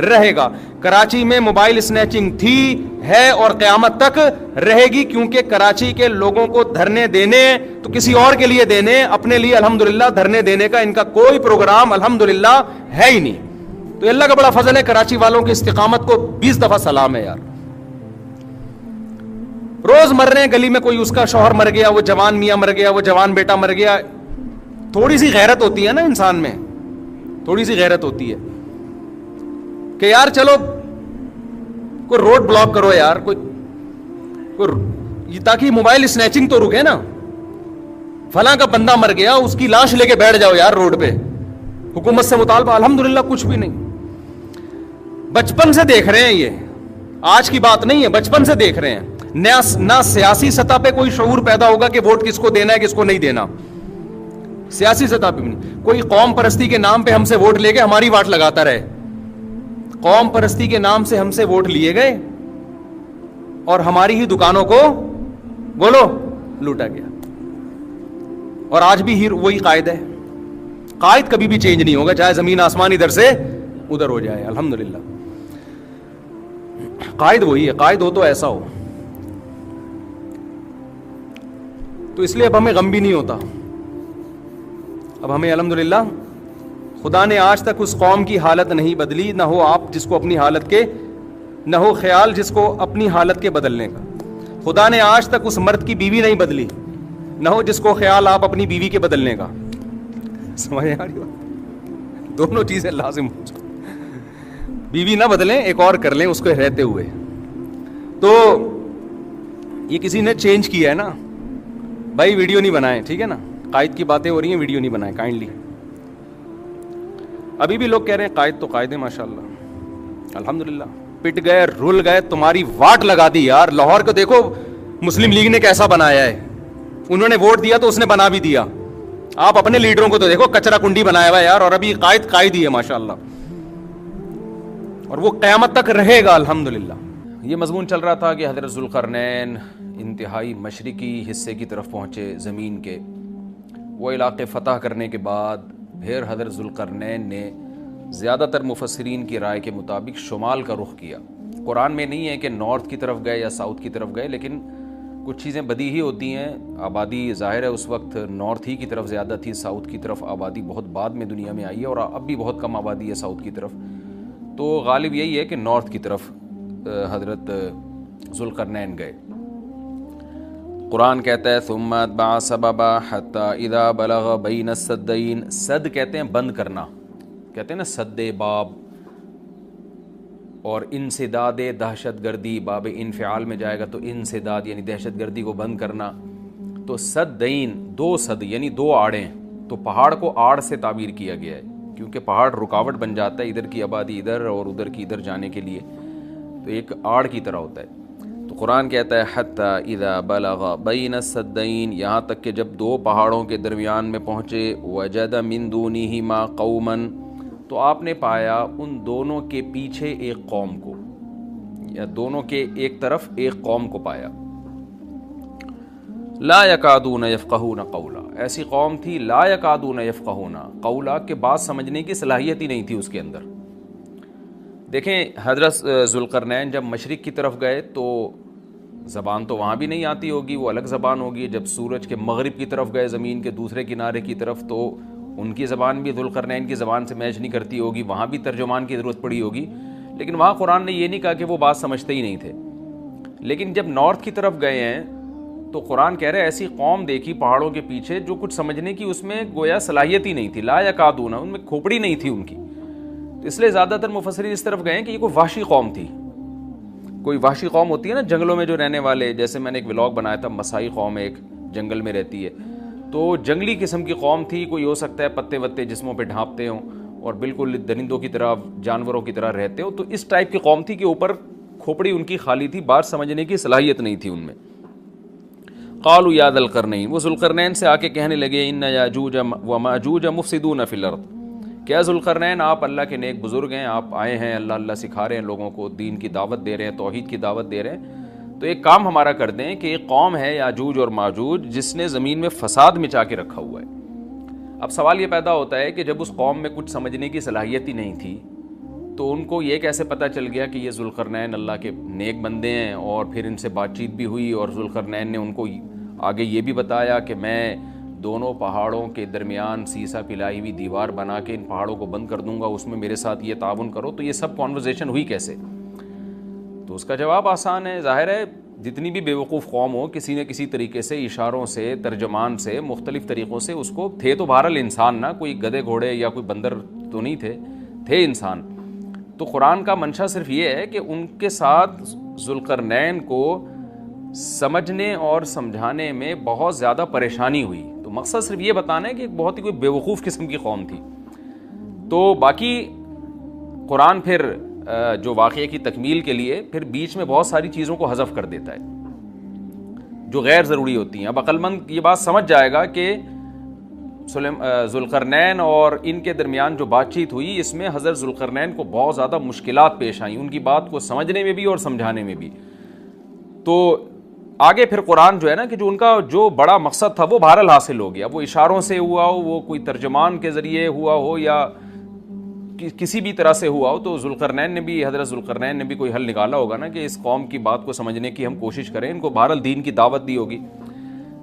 رہے گا. کراچی میں موبائل اسنیچنگ تھی, ہے, اور قیامت تک رہے گی, کیونکہ کراچی کے لوگوں کو دھرنے دینے تو کسی اور کے لیے دینے, اپنے لیے الحمدللہ دھرنے دینے کا ان کا کوئی پروگرام الحمدللہ ہے ہی نہیں. تو اللہ کا بڑا فضل ہے, کراچی والوں کی استقامت کو 20 دفعہ سلام ہے یار. روز مر رہے ہیں گلی میں, کوئی اس کا شوہر مر گیا, وہ جوان میاں مر گیا, وہ جوان بیٹا مر گیا. تھوڑی سی غیرت ہوتی ہے نا انسان میں, تھوڑی سی غیرت ہوتی ہے کہ یار چلو کوئی روڈ بلاک کرو یار, کوئی تاکہ موبائل اسنیچنگ تو رکے نا. فلاں کا بندہ مر گیا, اس کی لاش لے کے بیٹھ جاؤ یار روڈ پہ, حکومت سے مطالبہ, الحمدللہ کچھ بھی نہیں. بچپن سے دیکھ رہے ہیں, یہ آج کی بات نہیں ہے, بچپن سے دیکھ رہے ہیں. نہ سیاسی سطح پہ کوئی شعور پیدا ہوگا کہ ووٹ کس کو دینا ہے کس کو نہیں دینا, سیاسی سطح پہ بھی نہیں. کوئی قوم پرستی کے نام پہ ہم سے ووٹ لے کے ہماری واٹ لگاتا رہے, قوم پرستی کے نام سے ہم سے ووٹ لیے گئے اور ہماری ہی دکانوں کو بولو لوٹا گیا. اور آج بھی وہی قائد ہے. قائد کبھی بھی چینج نہیں ہوگا, چاہے زمین آسمان ادھر سے ادھر ہو جائے, الحمدللہ قائد وہی ہے. قائد ہو تو ایسا ہو. تو اس لیے اب ہمیں غم بھی نہیں ہوتا. اب ہمیں الحمدللہ خدا نے آج تک اس قوم کی حالت نہیں بدلی, نہ ہو آپ جس کو اپنی حالت کے, نہ ہو خیال جس کو اپنی حالت کے بدلنے کا. خدا نے آج تک اس مرد کی بیوی نہیں بدلی, نہ ہو جس کو خیال آپ اپنی بیوی کے بدلنے کا. سمجھ آ رہی بات؟ دونوں چیزیں لازم ہو جائیں. بیوی نہ بدلیں, ایک اور کر لیں اس کو رہتے ہوئے. تو یہ کسی نے چینج کیا ہے نا بھائی, ویڈیو نہیں بنائیں, ٹھیک ہے نا, قائد کی باتیں ہو رہی ہیں, ویڈیو نہیں بنائیں کائنڈلی. ابھی بھی لوگ کہہ رہے ہیں قائد تو قائد ہے ماشاءاللہ, الحمدللہ. پٹ گئے, رول گئے, تمہاری واٹ لگا دی یار. لاہور کو دیکھو مسلم لیگ نے کیسا بنایا ہے, انہوں نے ووٹ دیا تو اس نے بنا بھی دیا. آپ اپنے لیڈروں کو تو دیکھو, کچرا کنڈی بنایا ہوا ہے یار, اور ابھی قائد ہی ہے ماشاءاللہ, اور وہ قیامت تک رہے گا الحمدللہ. یہ مضمون چل رہا تھا کہ حضرت ذوالقرنین انتہائی مشرقی حصے کی طرف پہنچے زمین کے. وہ علاقے فتح کرنے کے بعد پھر حضرت ذوالقرنین نے زیادہ تر مفسرین کی رائے کے مطابق شمال کا رخ کیا. قرآن میں نہیں ہے کہ نارتھ کی طرف گئے یا ساؤتھ کی طرف گئے, لیکن کچھ چیزیں بدیہی ہوتی ہیں. آبادی ظاہر ہے اس وقت نارتھ ہی کی طرف زیادہ تھی, ساؤتھ کی طرف آبادی بہت بعد میں دنیا میں آئی ہے, اور اب بھی بہت کم آبادی ہے ساؤتھ کی طرف. تو غالب یہی ہے کہ نارتھ کی طرف حضرت ذوالقرنین گئے. قرآن کہتا ہے ثم اتبع سببا حتی اذا بلغ بین السدین. سد کہتے ہیں بند کرنا, کہتے ہیں نا سد باب, اور انسداد دہشت گردی, باب انفعال میں جائے گا تو انسداد یعنی دہشت گردی کو بند کرنا. تو سدین, دو سد یعنی دو آڑیں. تو پہاڑ کو آڑ سے تعبیر کیا گیا ہے, کیونکہ پہاڑ رکاوٹ بن جاتا ہے ادھر کی آبادی ادھر اور ادھر کی ادھر جانے کے لیے, تو ایک آڑ کی طرح ہوتا ہے. تو قرآن کہتا ہے حتی اذا بلغ بین السدین, یہاں تک کہ جب دو پہاڑوں کے درمیان میں پہنچے, وجد من دونہما قوما, تو آپ نے پایا ان دونوں کے پیچھے ایک قوم کو, یا دونوں کے ایک طرف ایک قوم کو پایا. لا یکادون یفقہون قولا, ایسی قوم تھی لا یکادون یفقہون قولا, کہ بات سمجھنے کی صلاحیت ہی نہیں تھی اس کے اندر. دیکھیں حضرت ذوالقرنین جب مشرق کی طرف گئے تو زبان تو وہاں بھی نہیں آتی ہوگی, وہ الگ زبان ہوگی. جب سورج کے مغرب کی طرف گئے زمین کے دوسرے کنارے کی طرف, تو ان کی زبان بھی ذوالقرنین کی زبان سے میچ نہیں کرتی ہوگی, وہاں بھی ترجمان کی ضرورت پڑی ہوگی. لیکن وہاں قرآن نے یہ نہیں کہا کہ وہ بات سمجھتے ہی نہیں تھے. لیکن جب نارتھ کی طرف گئے ہیں تو قرآن کہہ رہے ایسی قوم دیکھی پہاڑوں کے پیچھے جو کچھ سمجھنے کی اس میں گویا صلاحیت ہی نہیں تھی, لا یکادون, ان میں کھوپڑی نہیں تھی ان کی. تو اس لیے زیادہ تر مفسرین اس طرف گئے ہیں کہ یہ کوئی وحشی قوم تھی. کوئی وحشی قوم ہوتی ہے نا جنگلوں میں جو رہنے والے, جیسے میں نے ایک ولاگ بنایا تھا, مسائی قوم ایک جنگل میں رہتی ہے, تو جنگلی قسم کی قوم تھی. کوئی ہو سکتا ہے پتے وتے جسموں پہ ڈھانپتے ہوں اور بالکل درندوں کی طرح, جانوروں کی طرح رہتے ہوں. تو اس ٹائپ کی قوم تھی کہ اوپر کھوپڑی ان کی خالی تھی, بات سمجھنے کی صلاحیت نہیں تھی ان میں. قالوا یا ذا القرنین, وہ ذوالقرنین سے آ کے کہنے لگے ان یاجوج و ماجوج مفسدون فی الارض, کیا ذوالقرنین آپ اللہ کے نیک بزرگ ہیں, آپ آئے ہیں اللہ اللہ سکھا رہے ہیں لوگوں کو, دین کی دعوت دے رہے ہیں, توحید کی دعوت دے رہے ہیں, تو ایک کام ہمارا کر دیں کہ ایک قوم ہے یاجوج اور ماجوج جس نے زمین میں فساد مچا کے رکھا ہوا ہے. اب سوال یہ پیدا ہوتا ہے کہ جب اس قوم میں کچھ سمجھنے کی صلاحیت ہی نہیں تھی تو ان کو یہ کیسے پتہ چل گیا کہ یہ ذوالقرنین اللہ کے نیک بندے ہیں, اور پھر ان سے بات چیت بھی ہوئی اور ذوالقرنین نے ان کو آگے یہ بھی بتایا کہ میں دونوں پہاڑوں کے درمیان سیسا پلائی ہوئی دیوار بنا کے ان پہاڑوں کو بند کر دوں گا, اس میں میرے ساتھ یہ تعاون کرو. تو یہ سب کانورزیشن ہوئی کیسے؟ تو اس کا جواب آسان ہے. ظاہر ہے جتنی بھی بیوقوف قوم ہو, کسی نہ کسی طریقے سے, اشاروں سے, ترجمان سے, مختلف طریقوں سے اس کو, تھے تو بہرحال انسان نا, کوئی گدھے گھوڑے یا کوئی بندر تو نہیں تھے انسان. تو قرآن کا منشا صرف یہ ہے کہ ان کے ساتھ ذوالقرنین کو سمجھنے اور سمجھانے میں بہت زیادہ پریشانی ہوئی. تو مقصد صرف یہ بتانا ہے کہ ایک بہت ہی کوئی بیوقوف قسم کی قوم تھی. تو باقی قرآن پھر جو واقعے کی تکمیل کے لیے پھر بیچ میں بہت ساری چیزوں کو حذف کر دیتا ہے جو غیر ضروری ہوتی ہیں. اب عقل مند یہ بات سمجھ جائے گا کہ ذوالقرنین اور ان کے درمیان جو بات چیت ہوئی, اس میں حضرت ذوالقرنین کو بہت زیادہ مشکلات پیش آئیں, ان کی بات کو سمجھنے میں بھی اور سمجھانے میں بھی. تو آگے پھر قرآن جو ہے نا کہ جو ان کا جو بڑا مقصد تھا وہ بہرحال حاصل ہو گیا. وہ اشاروں سے ہوا ہو, وہ کوئی ترجمان کے ذریعے ہوا ہو, یا کسی بھی طرح سے ہوا ہو, تو حضرت ذوالقرنین نے بھی کوئی حل نکالا ہوگا نا کہ اس قوم کی بات کو سمجھنے کی ہم کوشش کریں, ان کو بہرحال دین کی دعوت دی ہوگی.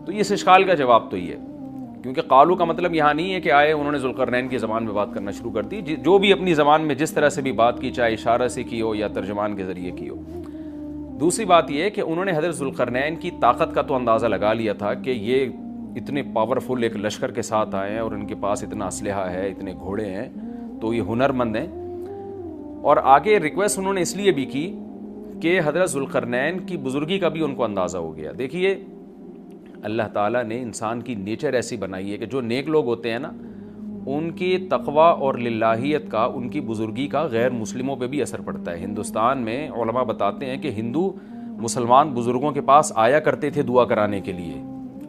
تو اس اشکال کا جواب تو یہ ہے, کیونکہ قالو کا مطلب یہاں نہیں ہے کہ آئے انہوں نے ذوالقرنین کی زبان میں بات کرنا شروع کر دی. جو بھی اپنی زبان میں جس طرح سے بھی بات کی, چاہے اشارہ سے کی ہو یا ترجمان کے ذریعے کی ہو. دوسری بات یہ ہے کہ انہوں نے حضرت ذوالقرنین کی طاقت کا تو اندازہ لگا لیا تھا کہ یہ اتنے پاورفل ایک لشکر کے ساتھ آئے ہیں اور ان کے پاس اتنا اسلحہ ہے, اتنے گھوڑے ہیں, تو یہ ہنر مند ہیں. اور آگے ریکویسٹ انہوں نے اس لیے بھی کی کہ حضرت ذوالقرنین کی بزرگی کا بھی ان کو اندازہ ہو گیا. دیکھیے اللہ تعالیٰ نے انسان کی نیچر ایسی بنائی ہے کہ جو نیک لوگ ہوتے ہیں نا, ان کی تقوی اور للہیت کا, ان کی بزرگی کا غیر مسلموں پہ بھی اثر پڑتا ہے. ہندوستان میں علماء بتاتے ہیں کہ ہندو مسلمان بزرگوں کے پاس آیا کرتے تھے دعا کرانے کے لیے,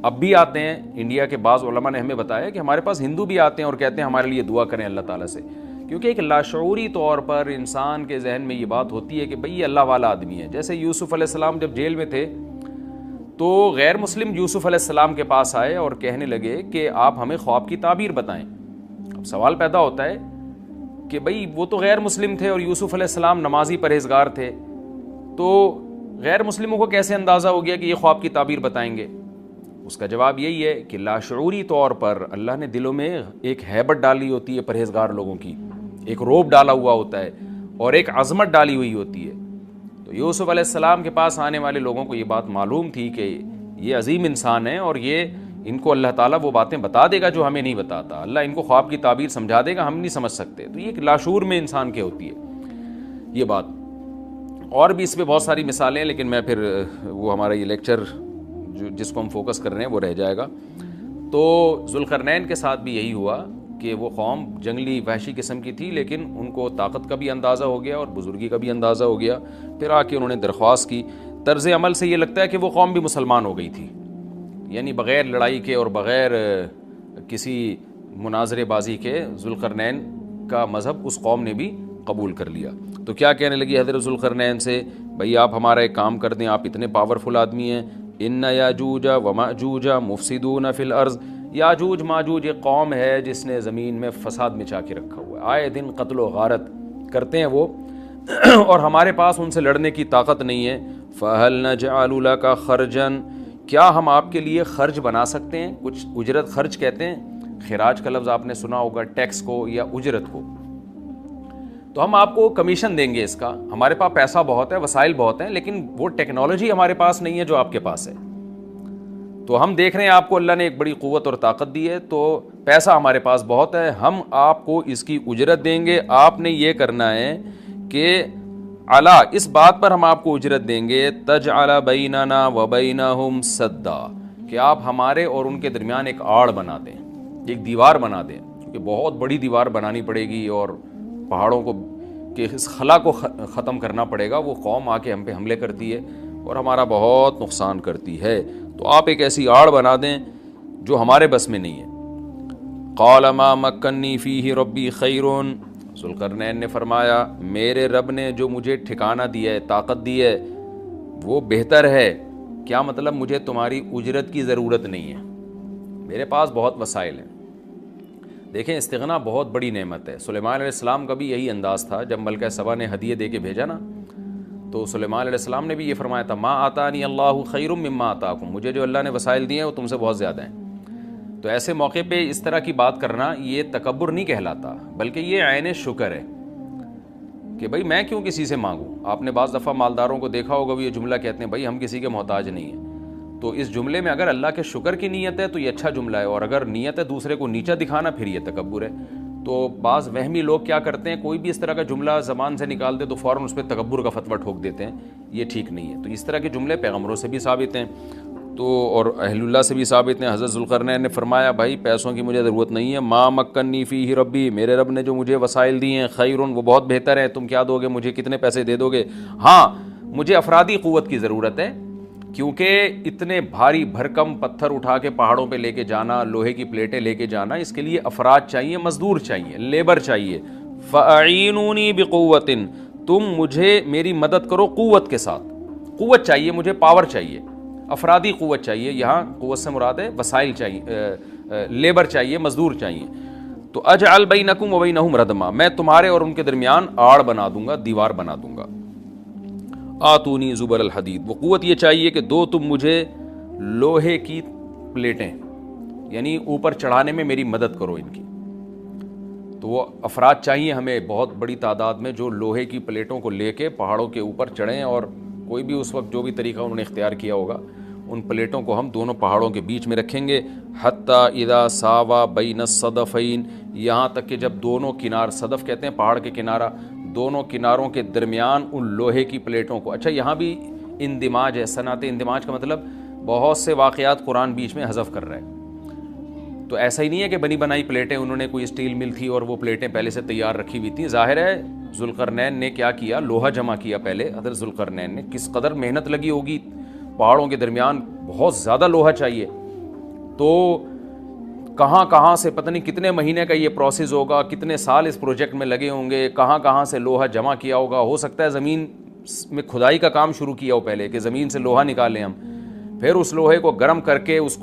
اب بھی آتے ہیں. انڈیا کے بعض علماء نے ہمیں بتایا کہ ہمارے پاس ہندو بھی آتے ہیں اور کہتے ہیں ہمارے لیے دعا کریں اللہ تعالیٰ سے, کیونکہ ایک لاشعوری طور پر انسان کے ذہن میں یہ بات ہوتی ہے کہ بھئی یہ اللہ والا آدمی ہے. جیسے یوسف علیہ السلام جب جیل میں تھے تو غیر مسلم یوسف علیہ السلام کے پاس آئے اور کہنے لگے کہ آپ ہمیں خواب کی تعبیر بتائیں. اب سوال پیدا ہوتا ہے کہ بھئی وہ تو غیر مسلم تھے اور یوسف علیہ السلام نمازی پرہیزگار تھے, تو غیر مسلموں کو کیسے اندازہ ہو گیا کہ یہ خواب کی تعبیر بتائیں گے؟ اس کا جواب یہی ہے کہ لاشعوری طور پر اللہ نے دلوں میں ایک ہیبت ڈالی ہوتی ہے پرہیزگار لوگوں کی, ایک روب ڈالا ہوا ہوتا ہے اور ایک عظمت ڈالی ہوئی ہوتی ہے. تو یوسف علیہ السلام کے پاس آنے والے لوگوں کو یہ بات معلوم تھی کہ یہ عظیم انسان ہے اور یہ ان کو اللہ تعالیٰ وہ باتیں بتا دے گا جو ہمیں نہیں بتاتا, اللہ ان کو خواب کی تعبیر سمجھا دے گا, ہم نہیں سمجھ سکتے. تو یہ ایک لاشعور میں انسان کے ہوتی ہے یہ بات. اور بھی اس پہ بہت ساری مثالیں ہیں, لیکن میں پھر وہ ہمارا یہ لیکچر جس کو ہم فوکس کر رہے ہیں وہ رہ جائے گا. تو ذوالقرنین کے ساتھ بھی یہی ہوا کہ وہ قوم جنگلی وحشی قسم کی تھی, لیکن ان کو طاقت کا بھی اندازہ ہو گیا اور بزرگی کا بھی اندازہ ہو گیا. پھر آ کے انہوں نے درخواست کی. طرز عمل سے یہ لگتا ہے کہ وہ قوم بھی مسلمان ہو گئی تھی, یعنی بغیر لڑائی کے اور بغیر کسی مناظرے بازی کے ذوالقرنین کا مذہب اس قوم نے بھی قبول کر لیا. تو کیا کہنے لگی حضرت ذوالقرنین سے, بھئی آپ ہمارا ایک کام کر دیں, آپ اتنے پاورفل آدمی ہیں, ان یاجوج و ماجوج مفسدون فی الارض, یاجوج ماجوج ایک قوم ہے جس نے زمین میں فساد مچا کے رکھا ہوا ہے, آئے دن قتل و غارت کرتے ہیں وہ, اور ہمارے پاس ان سے لڑنے کی طاقت نہیں ہے. فَهَلْ نَجْعَلُ لَكَ خَرْجًا، کیا ہم آپ کے لیے خرچ بنا سکتے ہیں؟ کچھ اجرت خرچ کہتے ہیں، خراج کا لفظ آپ نے سنا ہوگا، ٹیکس کو یا اجرت کو. تو ہم آپ کو کمیشن دیں گے اس کا. ہمارے پاس پیسہ بہت ہے، وسائل بہت ہیں، لیکن وہ ٹیکنالوجی ہمارے پاس نہیں ہے جو آپ کے پاس ہے. تو ہم دیکھ رہے ہیں آپ کو اللہ نے ایک بڑی قوت اور طاقت دی ہے، تو پیسہ ہمارے پاس بہت ہے، ہم آپ کو اس کی اجرت دیں گے. آپ نے یہ کرنا ہے کہ علا، اس بات پر ہم آپ کو اجرت دیں گے، تجعل بیننا وبینہم سدا، کہ آپ ہمارے اور ان کے درمیان ایک آڑ بنا دیں، ایک دیوار بنا دیں، کیونکہ بہت بڑی دیوار بنانی پڑے گی اور پہاڑوں کو کہ اس خلا کو ختم کرنا پڑے گا. وہ قوم آ کے ہم پہ حملے کرتی ہے اور ہمارا بہت نقصان کرتی ہے، تو آپ ایک ایسی آڑ بنا دیں جو ہمارے بس میں نہیں ہے. قال ما مکنی فیہ ربی خیر، ذوالقرنین نے فرمایا میرے رب نے جو مجھے ٹھکانہ دیا ہے، طاقت دی ہے، وہ بہتر ہے. کیا مطلب؟ مجھے تمہاری اجرت کی ضرورت نہیں ہے، میرے پاس بہت وسائل ہیں. دیکھیں استغنا بہت بڑی نعمت ہے. سلیمان علیہ السلام کا بھی یہی انداز تھا جب ملکہ سبا نے ہدیے دے کے بھیجا نا، تو سلیمان علیہ السلام نے بھی یہ فرمایا تھا ما آتانی اللہ خیر مما آتاکم، مجھے جو اللہ نے وسائل دیے ہیں وہ تم سے بہت زیادہ ہیں. تو ایسے موقع پہ اس طرح کی بات کرنا یہ تکبر نہیں کہلاتا، بلکہ یہ عین شکر ہے کہ بھائی میں کیوں کسی سے مانگوں. آپ نے بعض دفعہ مالداروں کو دیکھا ہوگا، وہ یہ جملہ کہتے ہیں بھائی ہم کسی کے محتاج نہیں ہیں. تو اس جملے میں اگر اللہ کے شکر کی نیت ہے تو یہ اچھا جملہ ہے، اور اگر نیت ہے دوسرے کو نیچا دکھانا پھر یہ تکبر ہے. تو بعض وہمی لوگ کیا کرتے ہیں، کوئی بھی اس طرح کا جملہ زبان سے نکال دے تو فوراً اس پہ تکبر کا فتویٰ ٹھوک دیتے ہیں. یہ ٹھیک نہیں ہے. تو اس طرح کے جملے پیغمبروں سے بھی ثابت ہیں تو اور اہل اللہ سے بھی ثابت ہیں. حضرت ذوالقرنین نے فرمایا بھائی پیسوں کی مجھے ضرورت نہیں ہے، ما مکنی فیہ ربی، میرے رب نے جو مجھے وسائل دیے ہیں خیر، وہ بہت بہتر ہے. تم کیا دو گے مجھے، کتنے پیسے دے دو گے؟ ہاں مجھے افرادی قوت کی ضرورت ہے، کیونکہ اتنے بھاری بھرکم پتھر اٹھا کے پہاڑوں پہ لے کے جانا، لوہے کی پلیٹیں لے کے جانا، اس کے لیے افراد چاہیے، مزدور چاہیے، لیبر چاہیے. فَأَعِینُونِی بِقُوَّةٍ، تم مجھے میری مدد کرو قوت کے ساتھ. قوت چاہیے مجھے، پاور چاہیے، افرادی قوت چاہیے. یہاں قوت سے مراد ہے وسائل چاہیے، لیبر چاہیے، مزدور چاہیے. تو اجعل بینکم وبینہم ردما، میں تمہارے اور ان کے درمیان آڑ بنا دوں گا، دیوار بنا دوں گا. آتونی زبر الحدید، وہ قوت یہ چاہیے کہ دو تم مجھے لوہے کی پلیٹیں، یعنی اوپر چڑھانے میں میری مدد کرو ان کی. تو وہ افراد چاہیے ہمیں بہت بڑی تعداد میں جو لوہے کی پلیٹوں کو لے کے پہاڑوں کے اوپر چڑھیں، اور کوئی بھی اس وقت جو بھی طریقہ انہوں نے اختیار کیا ہوگا ان پلیٹوں کو ہم دونوں پہاڑوں کے بیچ میں رکھیں گے. حتیٰ اذا ساوا بین الصدفین، یہاں تک کہ جب دونوں کنار، صدف کہتے ہیں پہاڑ کے کنارہ، دونوں کناروں کے درمیان ان لوہے کی پلیٹوں کو. اچھا یہاں بھی اندماج ہے، صنعت اندماج کا مطلب بہت سے واقعات قرآن بیچ میں حذف کر رہا ہے. تو ایسا ہی نہیں ہے کہ بنی بنائی پلیٹیں، انہوں نے کوئی اسٹیل مل تھی اور وہ پلیٹیں پہلے سے تیار رکھی ہوئی تھیں. ظاہر ہے ذوالقرنین نے کیا کیا، لوہا جمع کیا پہلے. حضرت ذوالقرنین نے کس قدر محنت لگی ہوگی، پہاڑوں کے درمیان بہت زیادہ لوہا چاہیے. تو کہاں کہاں سے پتہ نہیں کتنے مہینے کا یہ پروسیس ہوگا، کتنے سال اس پروجیکٹ میں لگے ہوں گے، کہاں کہاں سے لوہا جمع کیا ہوگا. ہو سکتا ہے زمین میں کھدائی کا کام شروع کیا ہو پہلے، کہ زمین سے لوہا نکالیں ہم، پھر اس لوہے کو گرم کر کے اس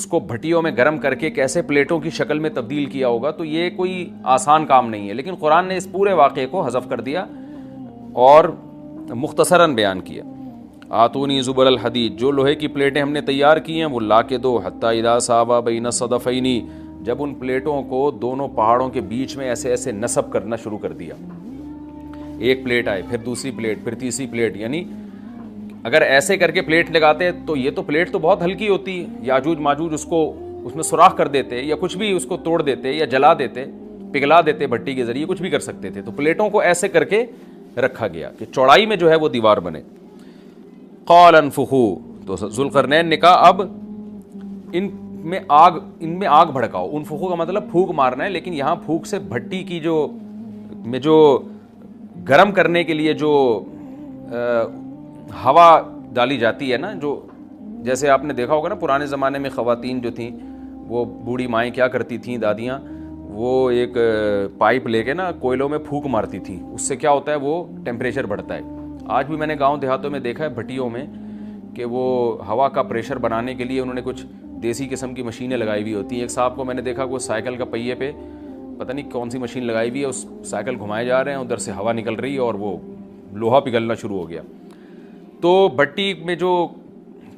کو بھٹیوں میں گرم کر کے کیسے پلیٹوں کی شکل میں تبدیل کیا ہوگا. تو یہ کوئی آسان کام نہیں ہے، لیکن قرآن نے اس پورے واقعے کو حذف کر دیا اور مختصراً بیان کیا. آتونی زبر الحدید، جو لوہے کی پلیٹیں ہم نے تیار کی ہیں وہ لا کے دو. حتیٰ اذا ساوا بین الصدفین، جب ان پلیٹوں کو دونوں پہاڑوں کے بیچ میں ایسے ایسے نصب کرنا شروع کر دیا. ایک پلیٹ آئے، پھر دوسری پلیٹ، پھر تیسری پلیٹ. یعنی اگر ایسے کر کے پلیٹ لگاتے تو یہ تو پلیٹ تو بہت ہلکی ہوتی، یاجوج ماجوج اس میں سوراخ کر دیتے یا کچھ بھی اس کو توڑ دیتے یا جلا دیتے، پگھلا دیتے بھٹی کے ذریعے، کچھ بھی کر سکتے تھے. تو پلیٹوں کو ایسے کر کے رکھا گیا کہ چوڑائی میں جو ہے وہ دیوار بنے. قال انفخوا، تو ذوالقرنین نے کہا اب ان میں آگ بھڑکاؤ. انفخوا کا مطلب پھونک مارنا ہے، لیکن یہاں پھونک سے بھٹی کی جو گرم کرنے کے لیے جو ہوا ڈالی جاتی ہے نا، جو جیسے آپ نے دیکھا ہوگا نا پرانے زمانے میں خواتین جو تھیں، وہ بوڑھی مائیں کیا کرتی تھیں، دادیاں، وہ ایک پائپ لے کے نا کوئلوں میں پھونک مارتی تھیں. اس سے کیا ہوتا ہے، وہ ٹیمپریچر بڑھتا ہے. آج بھی میں نے گاؤں دیہاتوں میں دیکھا ہے بھٹیوں میں کہ وہ ہوا کا پریشر بنانے کے لیے انہوں نے کچھ دیسی قسم کی مشینیں لگائی ہوئی ہوتی ہیں. ایک صاحب کو میں نے دیکھا وہ سائیکل کا پہیے پہ پتہ نہیں کون سی مشین لگائی ہوئی ہے، اس سائیکل گھمائے جا رہے ہیں، ادھر سے ہوا نکل رہی ہے اور وہ لوہا پگھلنا شروع ہو گیا. تو بھٹی میں جو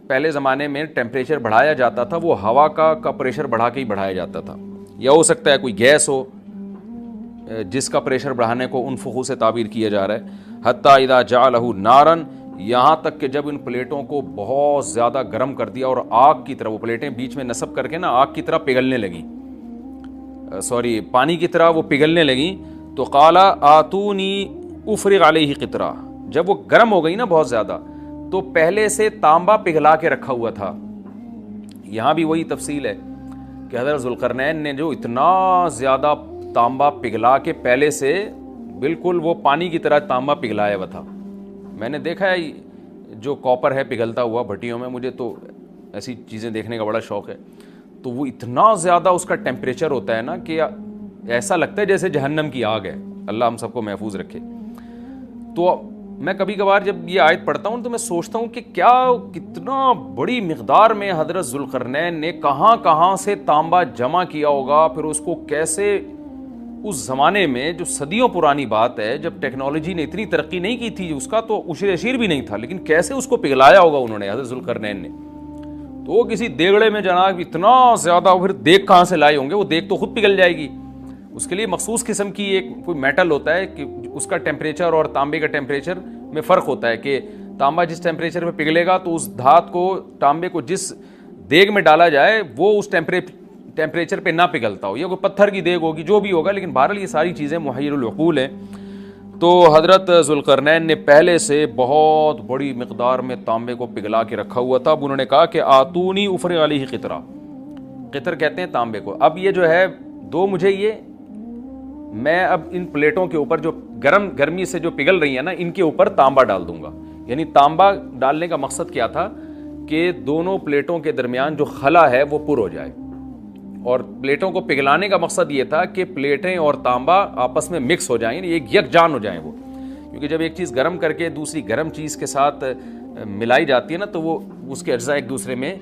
پہلے زمانے میں ٹیمپریچر بڑھایا جاتا تھا وہ ہوا کا پریشر بڑھا کے ہی بڑھایا جاتا تھا، یا ہو سکتا ہے کوئی گیس ہو جس کا پریشر بڑھانے کو انفخو سے تعبیر کیا جا رہا ہے. حتی اذا جعلہ نارن، یہاں تک کہ جب ان پلیٹوں کو بہت زیادہ گرم کر دیا اور آگ کی طرح وہ پلیٹیں بیچ میں نصب کر کے نا آگ کی طرح پگھلنے لگیں، پانی کی طرح وہ پگھلنے لگیں. تو قال آتونی افرغ علیہ قطرہ، جب وہ گرم ہو گئی نا بہت زیادہ تو پہلے سے تانبا پگھلا کے رکھا ہوا تھا. یہاں بھی وہی تفصیل ہے کہ حضرت ذوالقرنین نے جو اتنا زیادہ تانبا پگھلا کے پہلے سے بالکل وہ پانی کی طرح تانبا پگھلایا ہوا تھا. میں نے دیکھا ہے جو کاپر ہے پگھلتا ہوا بھٹیوں میں، مجھے تو ایسی چیزیں دیکھنے کا بڑا شوق ہے. تو وہ اتنا زیادہ اس کا ٹیمپریچر ہوتا ہے نا کہ ایسا لگتا ہے جیسے جہنم کی آگ ہے. اللہ ہم سب کو محفوظ رکھے. تو میں کبھی کبھار جب یہ آیت پڑھتا ہوں تو میں سوچتا ہوں کہ کیا کتنا بڑی مقدار میں حضرت ذوالقرنین نے کہاں سے تانبا جمع کیا ہوگا، پھر اس کو کیسے اس زمانے میں جو صدیوں پرانی بات ہے جب ٹیکنالوجی نے اتنی ترقی نہیں کی تھی، اس کا تو عشر اشیر بھی نہیں تھا، لیکن کیسے اس کو پگھلایا ہوگا انہوں نے حضرت ذوالقرنین نے. تو وہ کسی دیگڑے میں جناب اتنا زیادہ، پھر دیگ کہاں سے لائے ہوں گے، وہ دیگ تو خود پگھل جائے گی. اس کے لیے مخصوص قسم کی ایک کوئی میٹل ہوتا ہے کہ اس کا ٹیمپریچر اور تانبے کا ٹیمپریچر میں فرق ہوتا ہے کہ تانبا جس ٹیمپریچر پہ پگھلے گا تو اس دھات کو، تانبے کو جس دیگ میں ڈالا جائے وہ اس ٹیمپریچر پہ نہ پگھلتا ہو، یا کوئی پتھر کی دیگ ہوگی جو بھی ہوگا، لیکن بہرحال یہ ساری چیزیں محیر العقول ہیں. تو حضرت ذوالقرنین نے پہلے سے بہت بڑی مقدار میں تانبے کو پگھلا کے رکھا ہوا تھا. اب انہوں نے کہا کہ آتونی افرغ علیہ قطرہ، قطر کہتے ہیں تانبے کو. اب یہ جو ہے دو مجھے یہ، میں اب ان پلیٹوں کے اوپر جو گرمی سے جو پگھل رہی ہیں نا ان کے اوپر تانبا ڈال دوں گا. یعنی تانبا ڈالنے کا مقصد کیا تھا کہ دونوں پلیٹوں کے درمیان جو خلا ہے وہ پر ہو جائے، اور پلیٹوں کو پگھلانے کا مقصد یہ تھا کہ پلیٹیں اور تانبا آپس میں مکس ہو جائیں، ایک یکجان ہو جائیں وہ. کیونکہ جب ایک چیز گرم کر کے دوسری گرم چیز کے ساتھ ملائی جاتی ہے نا تو وہ اس کے اجزاء ایک دوسرے میں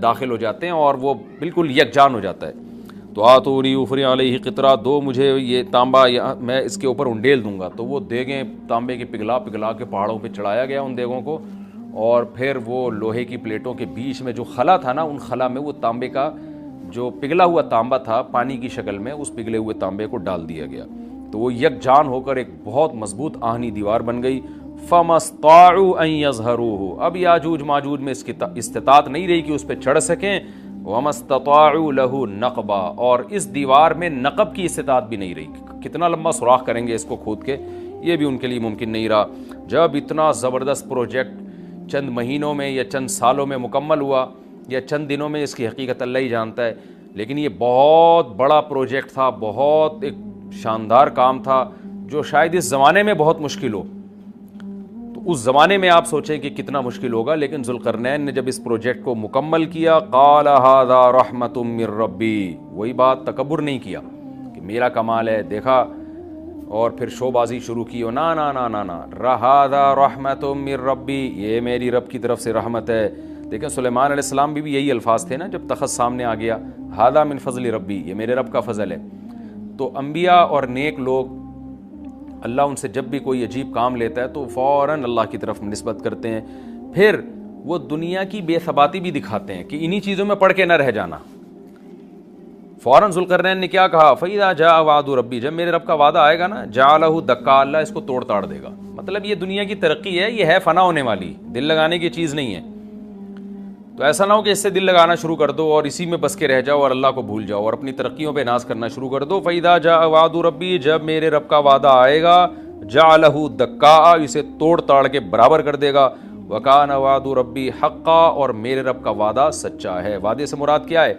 داخل ہو جاتے ہیں اور وہ بالکل یکجان ہو جاتا ہے. تو آتونی افرغ علیہ قطرہ، دو مجھے یہ تانبا، میں اس کے اوپر انڈیل دوں گا. تو وہ دیگیں تانبے کی پگھلا کے پہاڑوں پہ چڑھایا گیا ان دیگوں کو، اور پھر وہ لوہے کی پلیٹوں کے بیچ میں جو خلا تھا نا ان خلا میں وہ تانبے کا جو پگھلا ہوا تانبا تھا پانی کی شکل میں، اس پگھلے ہوئے تانبے کو ڈال دیا گیا. تو وہ یکجان ہو کر ایک بہت مضبوط آہنی دیوار بن گئی. فَمَا اسْطَاعُوا أَن يَظْهَرُوهُ، اب یاجوج ماجوج میں اس کی استطاعت نہیں رہی کہ اس پہ چڑھ سکیں. وَمَا اسْتَطَاعُوا لَهُ نَقْبًا، اور اس دیوار میں نقب کی استطاعت بھی نہیں رہی. کتنا لمبا سوراخ کریں گے اس کو کھود کے، یہ بھی ان کے لیے ممکن نہیں رہا. جب اتنا زبردست پروجیکٹ چند مہینوں میں یا چند سالوں میں مکمل ہوا یا چند دنوں میں، اس کی حقیقت اللہ ہی جانتا ہے، لیکن یہ بہت بڑا پروجیکٹ تھا، بہت ایک شاندار کام تھا جو شاید اس زمانے میں بہت مشکل ہو. تو اس زمانے میں آپ سوچیں کہ کتنا مشکل ہوگا، لیکن ذوالقرنین نے جب اس پروجیکٹ کو مکمل کیا، قال ھذا رحمۃ من ربی، وہی بات، تکبر نہیں کیا کہ میرا کمال ہے، دیکھا اور پھر شو بازی شروع کی. نا نا نا نا نا، ھذا رحمۃ من ربی، یہ میری رب کی طرف سے رحمت ہے. دیکھیں سلیمان علیہ السلام بھی یہی الفاظ تھے نا جب تخت سامنے آ گیا، ھذا من فضل ربی، یہ میرے رب کا فضل ہے. تو انبیاء اور نیک لوگ اللہ ان سے جب بھی کوئی عجیب کام لیتا ہے تو فوراً اللہ کی طرف نسبت کرتے ہیں. پھر وہ دنیا کی بے ثباتی بھی دکھاتے ہیں کہ انہی چیزوں میں پڑھ کے نہ رہ جانا. فوراً ذوالقرنین نے کیا کہا، فَإِذَا جَاءَ وَعْدُ رَبِّي، جب میرے رب کا وعدہ آئے گا نا، جَعَلَهُ دَكَّا، اللہ اس کو توڑ تاڑ دے گا. مطلب یہ دنیا کی ترقی ہے، یہ ہے فنا ہونے والی، دل لگانے کی چیز نہیں ہے. تو ایسا نہ ہو کہ اس سے دل لگانا شروع کر دو اور اسی میں بس کے رہ جاؤ اور اللہ کو بھول جاؤ اور اپنی ترقیوں پہ ناز کرنا شروع کر دو. فَإِذَا جَاءَ وَعْدُ رَبِّي، جب میرے رب کا وعدہ آئے گا، جَعَلَهُ دَكَّا، اسے توڑ تاڑ کے برابر کر دے گا. وَكَانَ وَعْدُ رَبِّي حَقًّا، اور میرے رب کا وعدہ سچا ہے. وعدے سے مراد کیا ہے؟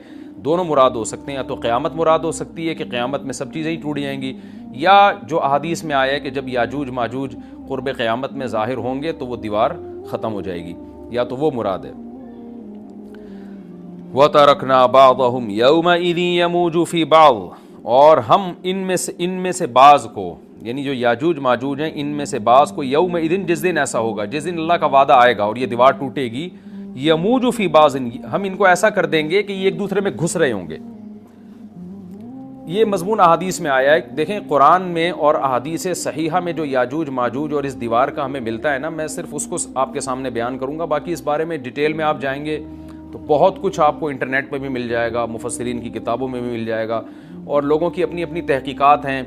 دونوں مراد ہو سکتے ہیں، یا تو قیامت مراد ہو سکتی ہے کہ قیامت میں سب چیزیں ہی ٹوٹ جائیں گی، یا جو احادیث میں آیا ہے کہ جب یاجوج ماجوج قرب قیامت میں ظاہر ہوں گے تو وہ دیوار ختم ہو جائے گی، یا تو وہ مراد ہے. وَتَرَكْنَا بَعْضَهُمْ يَوْمَئِذٍ يَمُوجُ فِي بَعْضٍ، اور ہم ان میں سے بعض کو، یعنی جو یاجوج ماجوج ہیں ان میں سے بعض کو، یومئذ، جس دن ایسا ہوگا، جس دن اللہ کا وعدہ آئے گا اور یہ دیوار ٹوٹے گی، یموج فی بعض، ہم ان کو ایسا کر دیں گے کہ یہ ایک دوسرے میں گھس رہے ہوں گے. یہ مضمون احادیث میں آیا ہے. دیکھیں قرآن میں اور احادیث صحیحہ میں جو یاجوج ماجوج اور اس دیوار کا ہمیں ملتا ہے نا، میں صرف اس کو آپ کے سامنے بیان کروں گا. باقی اس بارے میں ڈیٹیل میں آپ جائیں گے تو بہت کچھ آپ کو انٹرنیٹ پہ بھی مل جائے گا، مفسرین کی کتابوں میں بھی مل جائے گا، اور لوگوں کی اپنی اپنی تحقیقات ہیں،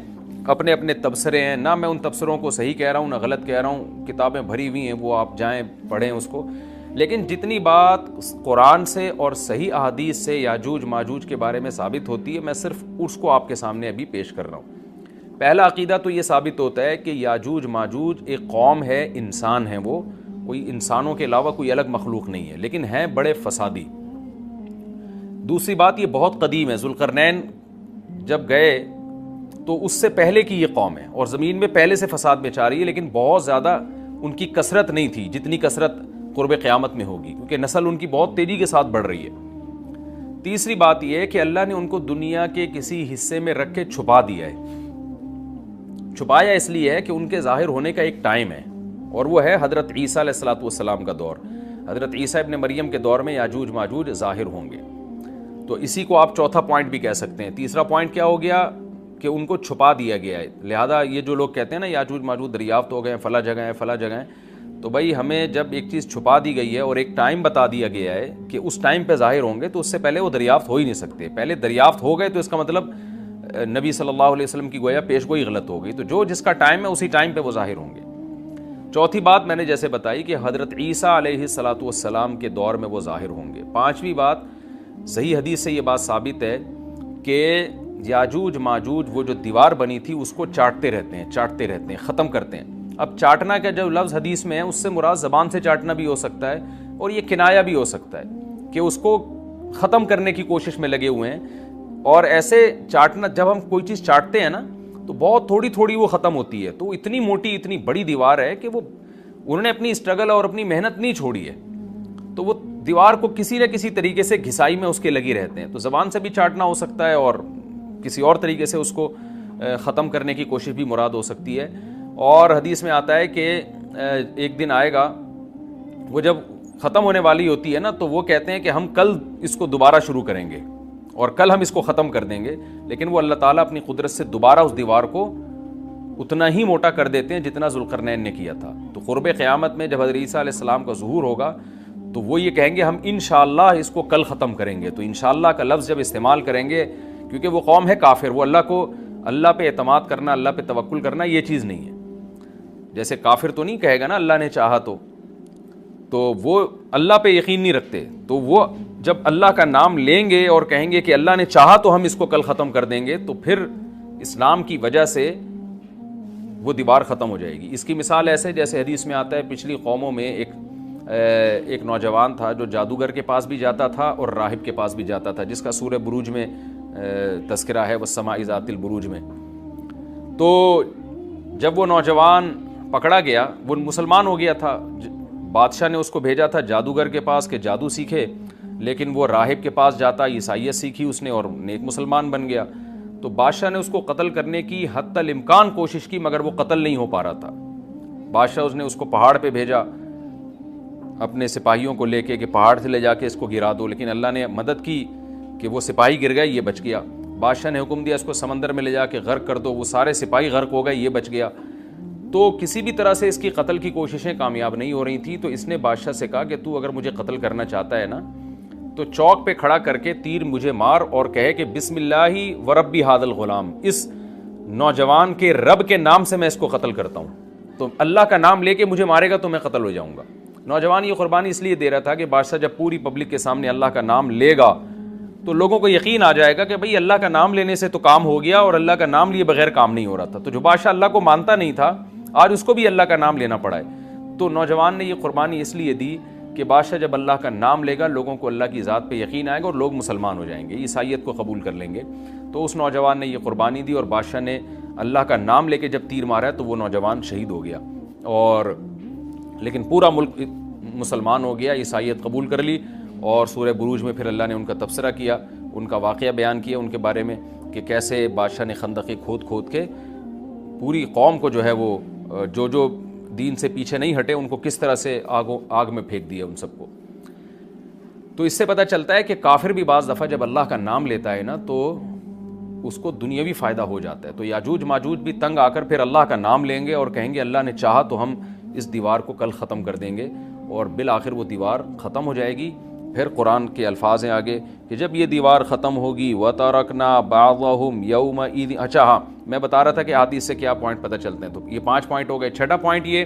اپنے اپنے تبصرے ہیں. نہ میں ان تبصروں کو صحیح کہہ رہا ہوں نہ غلط کہہ رہا ہوں، کتابیں بھری ہوئی ہیں، وہ آپ جائیں پڑھیں اس کو. لیکن جتنی بات قرآن سے اور صحیح احادیث سے یاجوج ماجوج کے بارے میں ثابت ہوتی ہے، میں صرف اس کو آپ کے سامنے ابھی پیش کر رہا ہوں. پہلا عقیدہ تو یہ ثابت ہوتا ہے کہ یاجوج ماجوج ایک قوم ہے، انسان ہیں، وہ کوئی انسانوں کے علاوہ کوئی الگ مخلوق نہیں ہے، لیکن ہیں بڑے فسادی. دوسری بات یہ بہت قدیم ہے. ذوالقرنین جب گئے تو اس سے پہلے کی یہ قوم ہے اور زمین میں پہلے سے فساد مچا رہی ہے، لیکن بہت زیادہ ان کی کثرت نہیں تھی جتنی کثرت قرب قیامت میں ہوگی، کیونکہ نسل ان کی بہت تیزی کے ساتھ بڑھ رہی ہے. تیسری بات یہ ہے کہ اللہ نے ان کو دنیا کے کسی حصے میں رکھ کے چھپا دیا ہے. چھپایا اس لیے ہے کہ ان کے ظاہر ہونے کا ایک ٹائم ہے، اور وہ ہے حضرت عیسیٰ علیہ الصلوۃ والسلام کا دور. حضرت عیسیٰ ابن مریم کے دور میں یاجوج ماجوج ظاہر ہوں گے. تو اسی کو آپ چوتھا پوائنٹ بھی کہہ سکتے ہیں. تیسرا پوائنٹ کیا ہو گیا کہ ان کو چھپا دیا گیا ہے. لہذا یہ جو لوگ کہتے ہیں نا یاجوج ماجوج دریافت ہو گئے ہیں، فلاں جگہ ہیں فلاں جگہ ہیں، تو بھائی ہمیں جب ایک چیز چھپا دی گئی ہے اور ایک ٹائم بتا دیا گیا ہے کہ اس ٹائم پہ ظاہر ہوں گے، تو اس سے پہلے وہ دریافت ہو ہی نہیں سکتے. پہلے دریافت ہو گئے تو اس کا مطلب نبی صلی اللہ علیہ وسلم کی گویا پیش گوئی غلط ہو گئی. تو جو جس کا ٹائم ہے اسی ٹائم پہ وہ ظاہر ہوں گے. چوتھی بات میں نے جیسے بتائی کہ حضرت عیسیٰ علیہ الصلوۃ والسلام کے دور میں وہ ظاہر ہوں گے. پانچویں بات، صحیح حدیث سے یہ بات ثابت ہے کہ یاجوج ماجوج وہ جو دیوار بنی تھی اس کو چاٹتے رہتے ہیں، ختم کرتے ہیں. اب چاٹنا کا جو لفظ حدیث میں ہے اس سے مراد زبان سے چاٹنا بھی ہو سکتا ہے، اور یہ کنایا بھی ہو سکتا ہے کہ اس کو ختم کرنے کی کوشش میں لگے ہوئے ہیں. اور ایسے چاٹنا، جب ہم کوئی چیز چاٹتے ہیں نا تو بہت تھوڑی تھوڑی وہ ختم ہوتی ہے. تو اتنی موٹی اتنی بڑی دیوار ہے کہ وہ انہوں نے اپنی اسٹرگل اور اپنی محنت نہیں چھوڑی ہے، تو وہ دیوار کو کسی نہ کسی طریقے سے گھسائی میں اس کے لگی رہتے ہیں. تو زبان سے بھی چاٹنا ہو سکتا ہے اور کسی اور طریقے سے اس کو ختم کرنے کی کوشش بھی مراد ہو سکتی ہے. اور حدیث میں آتا ہے کہ ایک دن آئے گا وہ جب ختم ہونے والی ہوتی ہے نا تو وہ کہتے ہیں کہ ہم کل اس کو دوبارہ شروع کریں گے اور کل ہم اس کو ختم کر دیں گے. لیکن وہ اللہ تعالیٰ اپنی قدرت سے دوبارہ اس دیوار کو اتنا ہی موٹا کر دیتے ہیں جتنا ذوالقرنین نے کیا تھا. تو قرب قیامت میں جب حضرت عیسیٰ علیہ السلام کا ظہور ہوگا تو وہ یہ کہیں گے ہم انشاءاللہ اس کو کل ختم کریں گے. تو انشاءاللہ کا لفظ جب استعمال کریں گے، کیونکہ وہ قوم ہے کافر، وہ اللہ پہ اعتماد کرنا، اللہ پہ توکل کرنا یہ چیز نہیں ہے. جیسے کافر تو نہیں کہے گا نا اللہ نے چاہا تو وہ اللہ پہ یقین نہیں رکھتے. تو وہ جب اللہ کا نام لیں گے اور کہیں گے کہ اللہ نے چاہا تو ہم اس کو کل ختم کر دیں گے، تو پھر اسلام کی وجہ سے وہ دیوار ختم ہو جائے گی. اس کی مثال ایسے جیسے حدیث میں آتا ہے پچھلی قوموں میں ایک نوجوان تھا جو جادوگر کے پاس بھی جاتا تھا اور راہب کے پاس بھی جاتا تھا، جس کا سورہ بروج میں تذکرہ ہے، والسماء ذات البروج میں. تو جب وہ نوجوان پکڑا گیا، وہ مسلمان ہو گیا تھا، بادشاہ نے اس کو بھیجا تھا جادوگر کے پاس کہ جادو سیکھے، لیکن وہ راہب کے پاس جاتا، عیسائیت سیکھی اس نے اور نیک مسلمان بن گیا. تو بادشاہ نے اس کو قتل کرنے کی حتی الامکان کوشش کی، مگر وہ قتل نہیں ہو پا رہا تھا. بادشاہ اس نے اس کو پہاڑ پہ بھیجا اپنے سپاہیوں کو لے کے کہ پہاڑ سے لے جا کے اس کو گرا دو، لیکن اللہ نے مدد کی کہ وہ سپاہی گر گئے، یہ بچ گیا. بادشاہ نے حکم دیا اس کو سمندر میں لے جا کے غرق کر دو، وہ سارے سپاہی غرق ہو گئے، یہ بچ گیا. تو کسی بھی طرح سے اس کی قتل کی کوششیں کامیاب نہیں ہو رہی تھیں. تو اس نے بادشاہ سے کہا کہ تو اگر مجھے قتل کرنا چاہتا ہے نا تو چوک پہ کھڑا کر کے تیر مجھے مار اور کہے کہ بسم اللہ وربی ھذا الغلام، اس نوجوان کے رب کے نام سے میں اس کو قتل کرتا ہوں. تو اللہ کا نام لے کے مجھے مارے گا تو میں قتل ہو جاؤں گا. نوجوان یہ قربانی اس لیے دے رہا تھا کہ بادشاہ جب پوری پبلک کے سامنے اللہ کا نام لے گا تو لوگوں کو یقین آ جائے گا کہ بھئی اللہ کا نام لینے سے تو کام ہو گیا، اور اللہ کا نام لیے بغیر کام نہیں ہو رہا تھا. تو جو بادشاہ اللہ کو مانتا نہیں تھا آج اس کو بھی اللہ کا نام لینا پڑا ہے. تو نوجوان نے یہ قربانی اس لیے دی کہ بادشاہ جب اللہ کا نام لے گا لوگوں کو اللہ کی ذات پہ یقین آئے گا اور لوگ مسلمان ہو جائیں گے، عیسائیت کو قبول کر لیں گے. تو اس نوجوان نے یہ قربانی دی اور بادشاہ نے اللہ کا نام لے کے جب تیر مارا تو وہ نوجوان شہید ہو گیا، اور لیکن پورا ملک مسلمان ہو گیا، عیسائیت قبول کر لی. اور سورہ بروج میں پھر اللہ نے ان کا تبصرہ کیا، ان کا واقعہ بیان کیا ان کے بارے میں کہ کیسے بادشاہ نے خندقیں کھود کھود کے پوری قوم کو جو ہے وہ جو دین سے پیچھے نہیں ہٹے ان کو کس طرح سے آگ میں پھینک دیا ان سب کو. تو اس سے پتہ چلتا ہے کہ کافر بھی بعض دفعہ جب اللہ کا نام لیتا ہے نا تو اس کو دنیاوی فائدہ ہو جاتا ہے. تو یاجوج ماجوج بھی تنگ آ کر پھر اللہ کا نام لیں گے اور کہیں گے اللہ نے چاہا تو ہم اس دیوار کو کل ختم کر دیں گے, اور بالآخر وہ دیوار ختم ہو جائے گی. پھر قرآن کے الفاظ ہیں آگے کہ جب یہ دیوار ختم ہوگی وَتَرَكْنَا بَعْضَهُمْ يَوْمَئِذٍ. اچھا ہاں, میں بتا رہا تھا کہ حدیث سے کیا پوائنٹ پتہ چلتے ہیں, تو یہ 5 پوائنٹ ہو گئے. چھٹا پوائنٹ یہ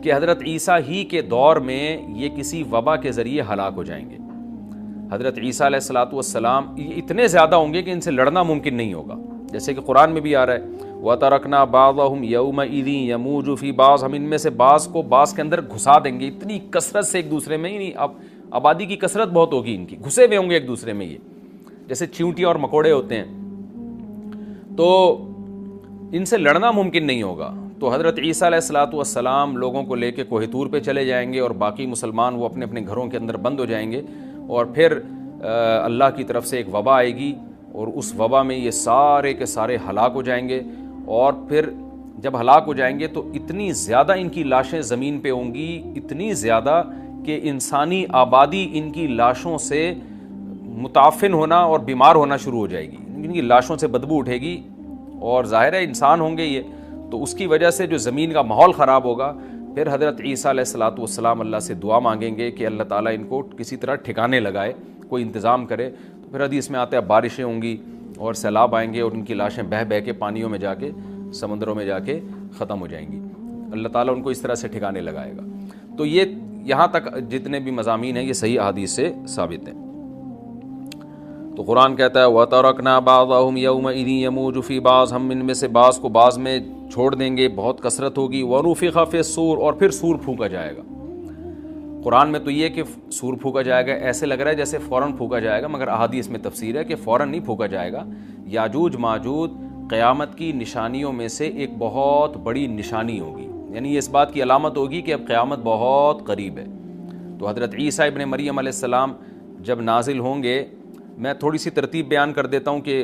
کہ حضرت عیسیٰ ہی کے دور میں یہ کسی وبا کے ذریعے ہلاک ہو جائیں گے. حضرت عیسیٰ علیہ الصلوۃ والسلام یہ اتنے زیادہ ہوں گے کہ ان سے لڑنا ممکن نہیں ہوگا, جیسے کہ قرآن میں بھی آ رہا ہے وَتَرَكْنَا بَعْضَهُمْ يَوْمَئِذٍ يَمُوجُ فِي بَعْضٍ. ہم ان میں سے بعض کو بعض کے اندر گھسا دیں گے, اتنی کثرت سے ایک دوسرے میں, نہیں اب آبادی کی کثرت بہت ہوگی ان کی, گھسے ہوئے ہوں گے ایک دوسرے میں, یہ جیسے چیونٹی اور مکوڑے ہوتے ہیں, تو ان سے لڑنا ممکن نہیں ہوگا. تو حضرت عیسیٰ علیہ الصلوۃ والسلام لوگوں کو لے کے کوہ طور پہ چلے جائیں گے, اور باقی مسلمان وہ اپنے اپنے گھروں کے اندر بند ہو جائیں گے, اور پھر اللہ کی طرف سے ایک وبا آئے گی, اور اس وبا میں یہ سارے کے سارے ہلاک ہو جائیں گے. اور پھر جب ہلاک ہو جائیں گے تو اتنی زیادہ ان کی لاشیں زمین پہ ہوں گی, اتنی زیادہ کہ انسانی آبادی ان کی لاشوں سے متعفن ہونا اور بیمار ہونا شروع ہو جائے گی. ان کی لاشوں سے بدبو اٹھے گی, اور ظاہر ہے انسان ہوں گے یہ, تو اس کی وجہ سے جو زمین کا ماحول خراب ہوگا. پھر حضرت عیسیٰ علیہ الصلوۃ والسلام اللہ سے دعا مانگیں گے کہ اللہ تعالیٰ ان کو کسی طرح ٹھکانے لگائے, کوئی انتظام کرے. تو پھر حدیث میں آتا ہے بارشیں ہوں گی اور سیلاب آئیں گے, اور ان کی لاشیں بہہ بہہ کے پانیوں میں جا کے, سمندروں میں جا کے ختم ہو جائیں گی. اللہ تعالیٰ ان کو اس طرح سے ٹھکانے لگائے گا. تو یہ یہاں تک جتنے بھی مضامین ہیں یہ صحیح احادیث سے ثابت ہیں. تو قرآن کہتا ہے وَتَرَكْنَا بَعْضَهُمْ يَوْمَئِذٍ يَمُوجُ فِي بَعْضٍ. ہم ان میں سے بعض کو بعض میں چھوڑ دیں گے, بہت کثرت ہوگی. وَنُفِخَ فِي الصُّورِ. اور پھر سور پھونکا جائے گا. قرآن میں تو یہ کہ سور پھونکا جائے گا, ایسے لگ رہا ہے جیسے فوراً پھونکا جائے گا, مگر احادیث میں تفسیر ہے کہ فوراً نہیں پھونکا جائے گا. یاجوج ماجوج قیامت کی نشانیوں میں سے ایک بہت بڑی نشانی ہوگی, یعنی یہ اس بات کی علامت ہوگی کہ اب قیامت بہت قریب ہے. تو حضرت عیسیٰ ابن مریم علیہ السلام جب نازل ہوں گے, میں تھوڑی سی ترتیب بیان کر دیتا ہوں کہ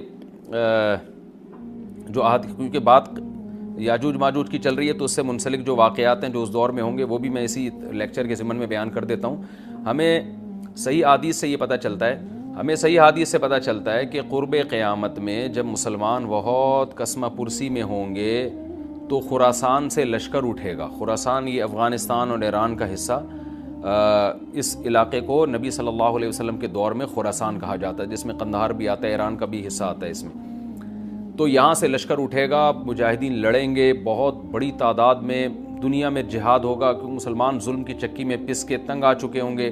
جو کیونکہ بات یاجوج ماجوج کی چل رہی ہے تو اس سے منسلک جو واقعات ہیں جو اس دور میں ہوں گے وہ بھی میں اسی لیکچر کے ضمن میں بیان کر دیتا ہوں. ہمیں صحیح حدیث سے یہ پتہ چلتا ہے کہ قرب قیامت میں جب مسلمان بہت قسمہ پرسی میں ہوں گے تو خراسان سے لشکر اٹھے گا. خراسان یہ افغانستان اور ایران کا حصہ, اس علاقے کو نبی صلی اللہ علیہ وسلم کے دور میں خراسان کہا جاتا ہے, جس میں قندھار بھی آتا ہے, ایران کا بھی حصہ آتا ہے اس میں. تو یہاں سے لشکر اٹھے گا, مجاہدین لڑیں گے بہت بڑی تعداد میں, دنیا میں جہاد ہوگا کیونکہ مسلمان ظلم کی چکی میں پس کے تنگ آ چکے ہوں گے,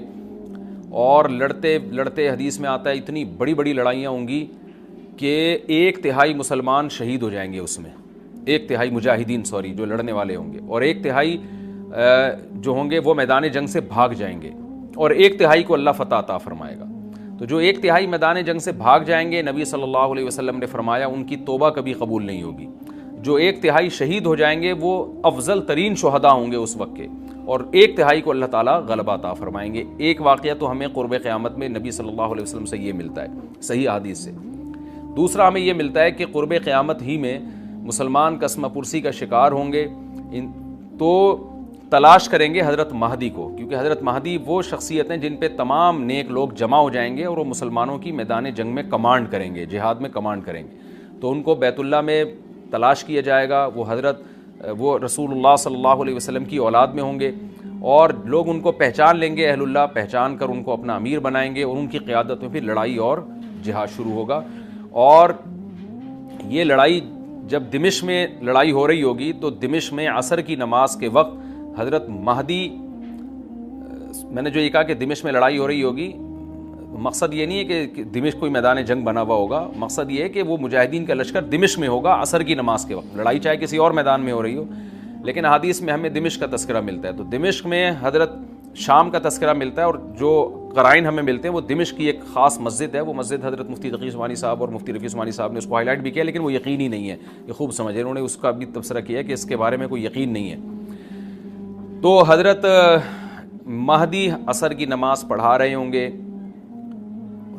اور لڑتے لڑتے حدیث میں آتا ہے اتنی بڑی بڑی لڑائیاں ہوں گی کہ 1/3 مسلمان شہید ہو جائیں گے اس میں, 1/3 مجاہدین جو لڑنے والے ہوں گے, اور 1/3 جو ہوں گے وہ میدان جنگ سے بھاگ جائیں گے, اور 1/3 کو اللہ فتح عطا فرمائے گا. تو جو 1/3 میدان جنگ سے بھاگ جائیں گے, نبی صلی اللہ علیہ وسلم نے فرمایا ان کی توبہ کبھی قبول نہیں ہوگی. جو 1/3 شہید ہو جائیں گے وہ افضل ترین شہداء ہوں گے اس وقت کے, اور 1/3 کو اللہ تعالیٰ غلبہ عطا فرمائیں گے. ایک واقعہ تو ہمیں قرب قیامت میں نبی صلی اللہ علیہ وسلم سے یہ ملتا ہے صحیح حدیث سے. دوسرا ہمیں یہ ملتا ہے کہ قرب قیامت ہی میں مسلمان قسمہ پرسی کا شکار ہوں گے تو تلاش کریں گے حضرت مہدی کو, کیونکہ حضرت مہدی وہ شخصیت ہیں جن پہ تمام نیک لوگ جمع ہو جائیں گے اور وہ مسلمانوں کی میدان جنگ میں کمانڈ کریں گے, جہاد میں کمانڈ کریں گے. تو ان کو بیت اللہ میں تلاش کیا جائے گا. وہ رسول اللہ صلی اللہ علیہ وسلم کی اولاد میں ہوں گے, اور لوگ ان کو پہچان لیں گے, اہل اللہ پہچان کر ان کو اپنا امیر بنائیں گے, اور ان کی قیادت میں پھر لڑائی اور جہاد شروع ہوگا. اور یہ لڑائی جب دمشق میں لڑائی ہو رہی ہوگی تو دمشق میں عصر کی نماز کے وقت حضرت مہدی, میں نے جو یہ کہا کہ دمشق میں لڑائی ہو رہی ہوگی, مقصد یہ نہیں ہے کہ دمشق کوئی میدان جنگ بنا ہوا ہوگا, مقصد یہ ہے کہ وہ مجاہدین کا لشکر دمشق میں ہوگا عصر کی نماز کے وقت. لڑائی چاہے کسی اور میدان میں ہو رہی ہو, لیکن حدیث میں ہمیں دمشق کا تذکرہ ملتا ہے. تو دمشق میں حضرت شام کا تذکرہ ملتا ہے, اور جو قرائن ہمیں ملتے ہیں وہ دمشق کی ایک خاص مسجد ہے. وہ مسجد حضرت مفتی تقی عثمانی صاحب اور مفتی رفیع عثمانی صاحب نے اس کو ہائی لائٹ بھی کیا, لیکن وہ یقینی نہیں ہے, یہ خوب سمجھے, انہوں نے اس کا بھی تبصرہ کیا کہ اس کے بارے میں کوئی یقین نہیں ہے. تو حضرت مہدی عصر کی نماز پڑھا رہے ہوں گے,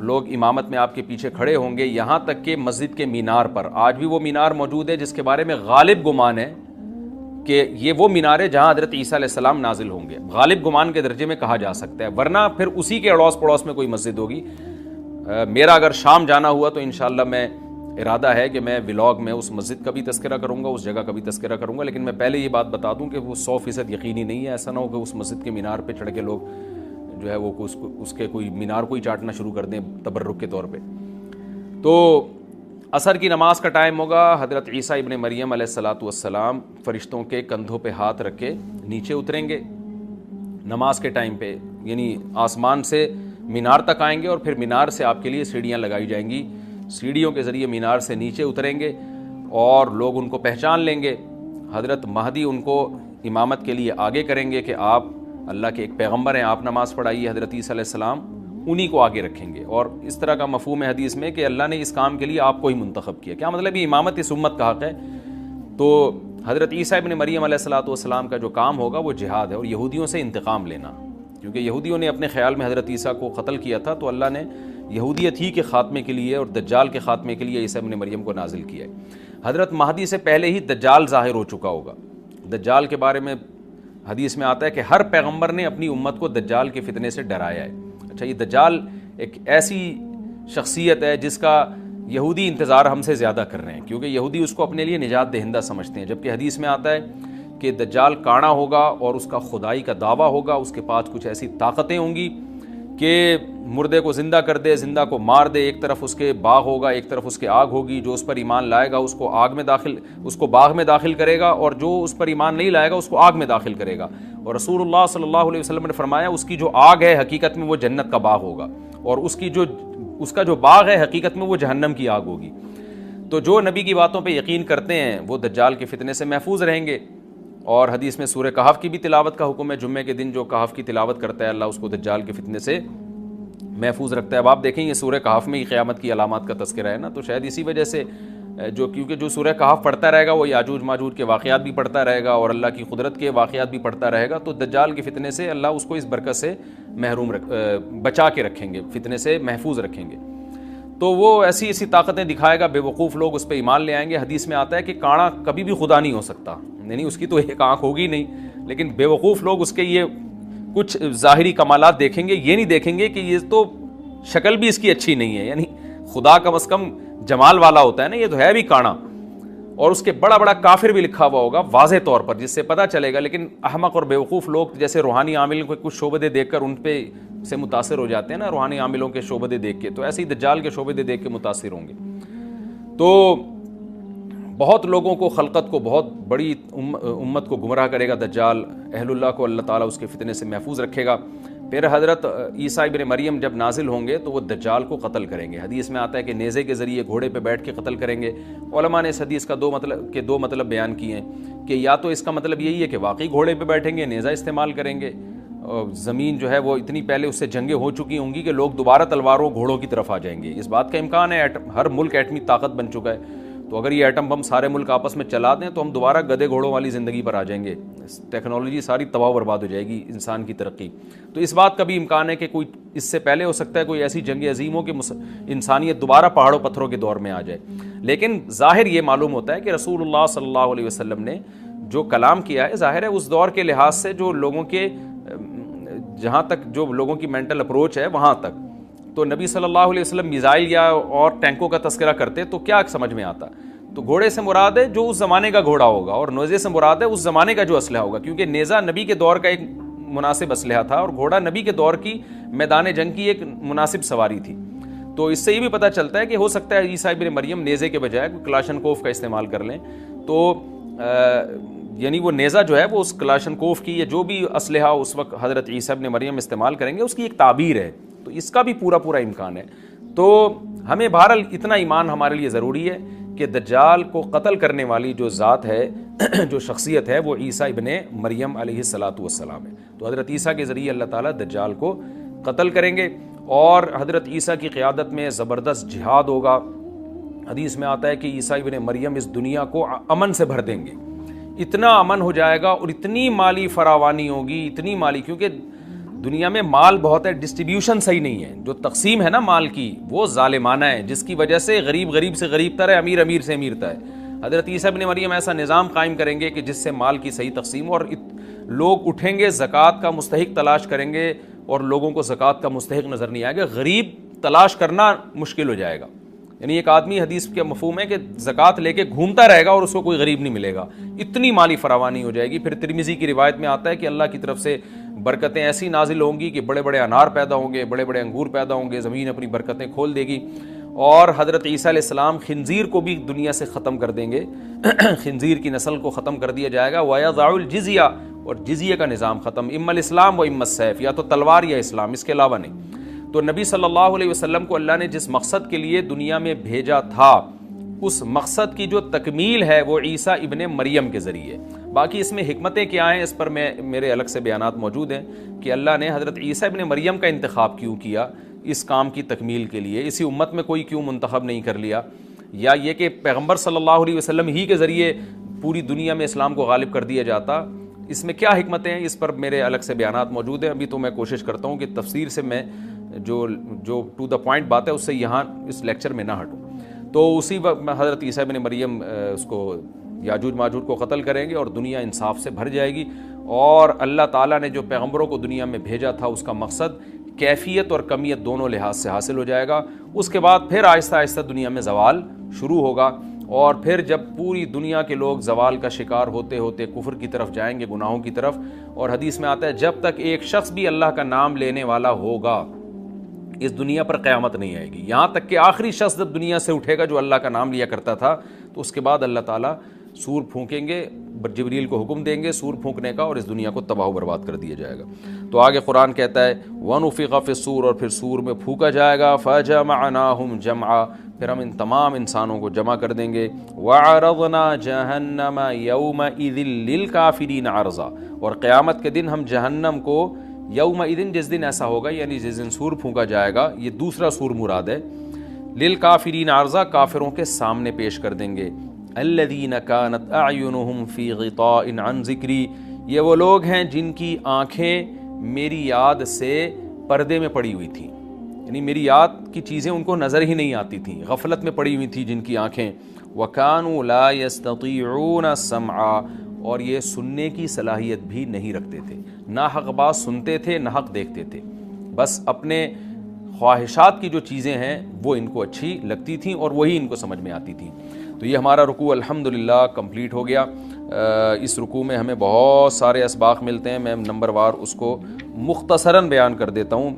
لوگ امامت میں آپ کے پیچھے کھڑے ہوں گے, یہاں تک کہ مسجد کے مینار پر, آج بھی وہ مینار موجود ہے جس کے بارے میں غالب گمان ہے کہ یہ وہ مینار ہے جہاں حضرت عیسیٰ علیہ السلام نازل ہوں گے. غالب گمان کے درجے میں کہا جا سکتا ہے, ورنہ پھر اسی کے اڑوس پڑوس میں کوئی مسجد ہوگی. میرا اگر شام جانا ہوا تو انشاءاللہ میں ارادہ ہے کہ میں ولاگ میں اس مسجد کا بھی تذکرہ کروں گا, اس جگہ کا بھی تذکرہ کروں گا, لیکن میں پہلے یہ بات بتا دوں کہ وہ 100% یقینی نہیں ہے. ایسا نہ ہو کہ اس مسجد کے مینار پہ چڑھ کے لوگ جو ہے وہ اس کے کوئی مینار کو ہی چاٹنا شروع کر دیں تبرک کے طور پہ. تو عصر کی نماز کا ٹائم ہوگا. حضرت عیسیٰ ابن مریم علیہ الصلاۃ والسلام فرشتوں کے کندھوں پہ ہاتھ رکھ کے نیچے اتریں گے نماز کے ٹائم پہ, یعنی آسمان سے مینار تک آئیں گے اور پھر مینار سے آپ کے لیے سیڑھیاں لگائی جائیں گی. سیڑھیوں کے ذریعے مینار سے نیچے اتریں گے اور لوگ ان کو پہچان لیں گے. حضرت مہدی ان کو امامت کے لیے آگے کریں گے کہ آپ اللہ کے ایک پیغمبر ہیں, آپ نماز پڑھائیے. حضرت عیسیٰ علیہ السلام انہی کو آگے رکھیں گے. اور اس طرح کا مفہوم ہے حدیث میں کہ اللہ نے اس کام کے لیے آپ کو ہی منتخب کیا. کیا مطلب, یہ امامت اس امت کا حق ہے. تو حضرت عیسیٰ ابن مریم علیہ الصلاۃ والسلام کا جو کام ہوگا وہ جہاد ہے اور یہودیوں سے انتقام لینا, کیونکہ یہودیوں نے اپنے خیال میں حضرت عیسیٰ کو قتل کیا تھا, تو اللہ نے یہودیت ہی کے خاتمے کے لیے اور دجال کے خاتمے کے لیے عیسیٰ ابن مریم کو نازل کیا ہے. حضرت مہدی سے پہلے ہی دجال ظاہر ہو چکا ہوگا. دجال کے بارے میں حدیث میں آتا ہے کہ ہر پیغمبر نے اپنی امت کو دجال کے فتنے سے ڈرایا ہے. اچھا, یہ دجال ایک ایسی شخصیت ہے جس کا یہودی انتظار ہم سے زیادہ کر رہے ہیں, کیونکہ یہودی اس کو اپنے لیے نجات دہندہ سمجھتے ہیں, جبکہ حدیث میں آتا ہے کہ دجال کانا ہوگا اور اس کا خدائی کا دعویٰ ہوگا. اس کے پاس کچھ ایسی طاقتیں ہوں گی کہ مردے کو زندہ کر دے, زندہ کو مار دے. ایک طرف اس کے باغ ہوگا, ایک طرف اس کے آگ ہوگی. جو اس پر ایمان لائے گا اس کو باغ میں داخل کرے گا, اور جو اس پر ایمان نہیں لائے گا اس کو آگ میں داخل کرے گا. اور رسول اللہ صلی اللہ علیہ وسلم نے فرمایا اس کی جو آگ ہے حقیقت میں وہ جنت کا باغ ہوگا, اور اس کا جو باغ ہے حقیقت میں وہ جہنم کی آگ ہوگی. تو جو نبی کی باتوں پہ یقین کرتے ہیں وہ دجال کے فتنے سے محفوظ رہیں گے. اور حدیث میں سورہ کہف کی بھی تلاوت کا حکم ہے. جمعے کے دن جو کہف کی تلاوت کرتا ہے اللہ اس کو دجال کے فتنے سے محفوظ رکھتا ہے. اب آپ دیکھیں یہ سورہ کہف میں ہی قیامت کی علامات کا تذکرہ ہے نا, تو شاید اسی وجہ سے کیونکہ جو سورہ کہف پڑھتا رہے گا وہ یاجوج ماجوج کے واقعات بھی پڑھتا رہے گا اور اللہ کی قدرت کے واقعات بھی پڑھتا رہے گا, تو دجال کے فتنے سے اللہ اس کو اس برکت سے بچا کے رکھیں گے, فتنے سے محفوظ رکھیں گے. تو وہ ایسی ایسی طاقتیں دکھائے گا, بے وقوف لوگ اس پہ ایمان لے آئیں گے. حدیث میں آتا ہے کہ کانا کبھی بھی خدا نہیں ہو سکتا, یعنی اس کی تو ایک آنکھ ہوگی نہیں, لیکن بے وقوف لوگ اس کے یہ کچھ ظاہری کمالات دیکھیں گے, یہ نہیں دیکھیں گے کہ یہ تو شکل بھی اس کی اچھی نہیں ہے, یعنی خدا کم از کم جمال والا ہوتا ہے نا, یہ تو ہے بھی کانا. اور اس کے بڑا بڑا کافر بھی لکھا ہوا ہوگا واضح طور پر, جس سے پتہ چلے گا. لیکن احمق اور بیوقوف لوگ جیسے روحانی عاملوں کے کچھ شعبدے دیکھ کر ان پہ سے متاثر ہو جاتے ہیں نا, روحانی عاملوں کے شعبدے دیکھ کے, تو ایسے ہی دجال کے شعبدے دیکھ کے متاثر ہوں گے. تو بہت لوگوں کو, خلقت کو, بہت بڑی امت کو گمراہ کرے گا دجال. اہل اللہ کو اللہ تعالیٰ اس کے فتنے سے محفوظ رکھے گا. پھر حضرت عیسیٰ ابن مریم جب نازل ہوں گے تو وہ دجال کو قتل کریں گے. حدیث میں آتا ہے کہ نیزے کے ذریعے گھوڑے پہ بیٹھ کے قتل کریں گے. علماء نے اس حدیث کا دو مطلب بیان کیے ہیں کہ یا تو اس کا مطلب یہی ہے کہ واقعی گھوڑے پہ بیٹھیں گے, نیزہ استعمال کریں گے, زمین جو ہے وہ اتنی پہلے اس سے جنگیں ہو چکی ہوں گی کہ لوگ دوبارہ تلواروں گھوڑوں کی طرف آ جائیں گے. اس بات کا امکان ہے, ہر ملک ایٹمی طاقت بن چکا ہے, تو اگر یہ ایٹم بم سارے ملک آپس میں چلا دیں تو ہم دوبارہ گدھے گھوڑوں والی زندگی پر آ جائیں گے. ٹیکنالوجی ساری تباہ و برباد ہو جائے گی, انسان کی ترقی. تو اس بات کا بھی امکان ہے کہ کوئی اس سے پہلے ہو سکتا ہے کوئی ایسی جنگ عظیم ہو کہ انسانیت دوبارہ پہاڑوں پتھروں کے دور میں آ جائے. لیکن ظاہر یہ معلوم ہوتا ہے کہ رسول اللہ صلی اللہ علیہ وسلم نے جو کلام کیا ہے, ظاہر ہے اس دور کے لحاظ سے جو لوگوں کے, جہاں تک جو لوگوں کی مینٹل اپروچ ہے وہاں تک, تو نبی صلی اللہ علیہ وسلم میزائل یا اور ٹینکوں کا تذکرہ کرتے تو کیا سمجھ میں آتا. تو گھوڑے سے مراد ہے جو اس زمانے کا گھوڑا ہوگا, اور نیزے سے مراد ہے اس زمانے کا جو اسلحہ ہوگا, کیونکہ نیزہ نبی کے دور کا ایک مناسب اسلحہ تھا اور گھوڑا نبی کے دور کی میدان جنگ کی ایک مناسب سواری تھی. تو اس سے یہ بھی پتہ چلتا ہے کہ ہو سکتا ہے عیسیٰ ابن مریم نیزے کے بجائے کلاشنکوف کا استعمال کر لیں, تو یعنی وہ نیزہ جو ہے وہ اس کلاشنکوف کی یا جو بھی اسلحہ اس وقت حضرت عیسیٰ ابن مریم استعمال کریں گے اس کی ایک تعبیر ہے. تو اس کا بھی پورا امکان ہے. تو ہمیں بہرحال اتنا ایمان ہمارے لیے ضروری ہے کہ دجال کو قتل کرنے والی جو ذات ہے, جو شخصیت ہے, وہ عیسیٰ ابن مریم علیہ الصلاۃ والسلام ہے. تو حضرت عیسیٰ کے ذریعے اللہ تعالیٰ دجال کو قتل کریں گے, اور حضرت عیسیٰ کی قیادت میں زبردست جہاد ہوگا. حدیث میں آتا ہے کہ عیسیٰ ابن مریم اس دنیا کو امن سے بھر دیں گے, اتنا امن ہو جائے گا اور اتنی مالی فراوانی ہوگی, اتنی مالی, کیونکہ دنیا میں مال بہت ہے, ڈسٹریبیوشن صحیح نہیں ہے, جو تقسیم ہے نا مال کی وہ ظالمانہ ہے, جس کی وجہ سے غریب سے غریب تر ہے, امیر سے امیر تر ہے. حضرت عیسیٰ ابن مریم ایسا نظام قائم کریں گے کہ جس سے مال کی صحیح تقسیم, اور لوگ اٹھیں گے زکوٰۃ کا مستحق تلاش کریں گے اور لوگوں کو زکوٰۃ کا مستحق نظر نہیں آئے گا, غریب تلاش کرنا مشکل ہو جائے گا. یعنی ایک آدمی حدیث کے مفہوم ہے کہ زکوٰۃ لے کے گھومتا رہے گا اور اس کو کوئی غریب نہیں ملے گا، اتنی مالی فراوانی ہو جائے گی۔ پھر ترمذی کی روایت میں آتا ہے کہ اللہ کی طرف سے برکتیں ایسی نازل ہوں گی کہ بڑے بڑے انار پیدا ہوں گے، بڑے بڑے انگور پیدا ہوں گے، زمین اپنی برکتیں کھول دے گی، اور حضرت عیسیٰ علیہ السلام خنزیر کو بھی دنیا سے ختم کر دیں گے، خنزیر کی نسل کو ختم کر دیا جائے گا، وَيَضَعُ الْجِزْيَةَ، اور جزیہ کا نظام ختم، اما الاسلام و اما السیف، یا تو تلوار یا اسلام، اس کے علاوہ نہیں۔ تو نبی صلی اللہ علیہ وسلم کو اللہ نے جس مقصد کے لیے دنیا میں بھیجا تھا، اس مقصد کی جو تکمیل ہے وہ عیسیٰ ابن مریم کے ذریعے۔ باقی اس میں حکمتیں کیا ہیں اس پر میرے الگ سے بیانات موجود ہیں کہ اللہ نے حضرت عیسیٰ ابن مریم کا انتخاب کیوں کیا اس کام کی تکمیل کے لیے، اسی امت میں کوئی کیوں منتخب نہیں کر لیا، یا یہ کہ پیغمبر صلی اللہ علیہ وسلم ہی کے ذریعے پوری دنیا میں اسلام کو غالب کر دیا جاتا، اس میں کیا حکمتیں ہیں، اس پر میرے الگ سے بیانات موجود ہیں۔ ابھی تو میں کوشش کرتا ہوں کہ تفسیر سے میں جو ٹو دا پوائنٹ بات ہے اس سے یہاں اس لیکچر میں نہ ہٹوں۔ تو اسی وقت حضرت عیسیٰ ابن مریم اس کو یاجوج ماجوج کو قتل کریں گے اور دنیا انصاف سے بھر جائے گی، اور اللہ تعالیٰ نے جو پیغمبروں کو دنیا میں بھیجا تھا اس کا مقصد کیفیت اور کمیت دونوں لحاظ سے حاصل ہو جائے گا۔ اس کے بعد پھر آہستہ آہستہ دنیا میں زوال شروع ہوگا، اور پھر جب پوری دنیا کے لوگ زوال کا شکار ہوتے ہوتے کفر کی طرف جائیں گے، گناہوں کی طرف، اور حدیث میں آتا ہے جب تک ایک شخص بھی اللہ کا نام لینے والا ہوگا اس دنیا پر قیامت نہیں آئے گی، یہاں تک کہ آخری شخص جب دنیا سے اٹھے گا جو اللہ کا نام لیا کرتا تھا، تو اس کے بعد اللہ تعالیٰ سور پھونکیں گے، جبریل کو حکم دیں گے سور پھونکنے کا، اور اس دنیا کو تباہ و برباد کر دیا جائے گا۔ تو آگے قرآن کہتا ہے وَنُفِخَ فِي الصُّورِ، اور پھر سور میں پھونکا جائے گا، فَجَمَعْنَاهُمْ جَمْعًا، پھر ہم ان تمام انسانوں کو جمع کر دیں گے، وَعَرَضْنَا جَهَنَّمَ يَوْمَئِذٍ لِّلْكَافِرِينَ عَرْضًا، اور قیامت کے دن ہم جہنم کو یومئذ، جس دن ایسا ہوگا یعنی جس دن سور پھونکا جائے گا، یہ دوسرا سور مراد ہے، للکافرین عرضا، کافروں کے سامنے پیش کر دیں گے، الذین کانت اعینہم فی غطاء عن ذکری، یہ وہ لوگ ہیں جن کی آنکھیں میری یاد سے پردے میں پڑی ہوئی تھیں، یعنی میری یاد کی چیزیں ان کو نظر ہی نہیں آتی تھیں، غفلت میں پڑی ہوئی تھی جن کی آنکھیں، وکانوا لا یستطیعون السمع، اور یہ سننے کی صلاحیت بھی نہیں رکھتے تھے، نہ حق بات سنتے تھے نہ حق دیکھتے تھے، بس اپنے خواہشات کی جو چیزیں ہیں وہ ان کو اچھی لگتی تھیں اور وہی ان کو سمجھ میں آتی تھیں۔ تو یہ ہمارا رکوع الحمدللہ کمپلیٹ ہو گیا۔ اس رکوع میں ہمیں بہت سارے اسباق ملتے ہیں، میں نمبر وار اس کو مختصراً بیان کر دیتا ہوں۔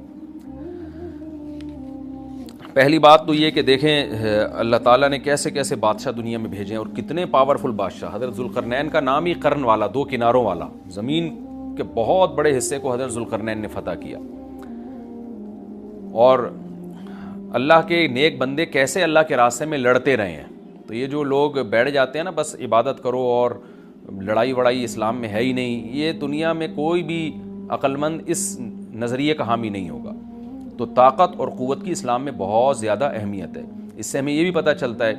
پہلی بات تو یہ کہ دیکھیں اللہ تعالیٰ نے کیسے کیسے بادشاہ دنیا میں بھیجے ہیں، اور کتنے پاورفل بادشاہ۔ حضرت ذوالقرنین کا نام ہی قرن والا، دو کناروں والا، زمین کے بہت بڑے حصے کو حضرت ذوالقرنین نے فتح کیا، اور اللہ کے نیک بندے کیسے اللہ کے راستے میں لڑتے رہے ہیں۔ تو یہ جو لوگ بیٹھ جاتے ہیں نا بس عبادت کرو اور لڑائی وڑائی اسلام میں ہے ہی نہیں، یہ دنیا میں کوئی بھی عقل مند اس نظریے کا حامی نہیں ہوگا۔ تو طاقت اور قوت کی اسلام میں بہت زیادہ اہمیت ہے۔ اس سے ہمیں یہ بھی پتہ چلتا ہے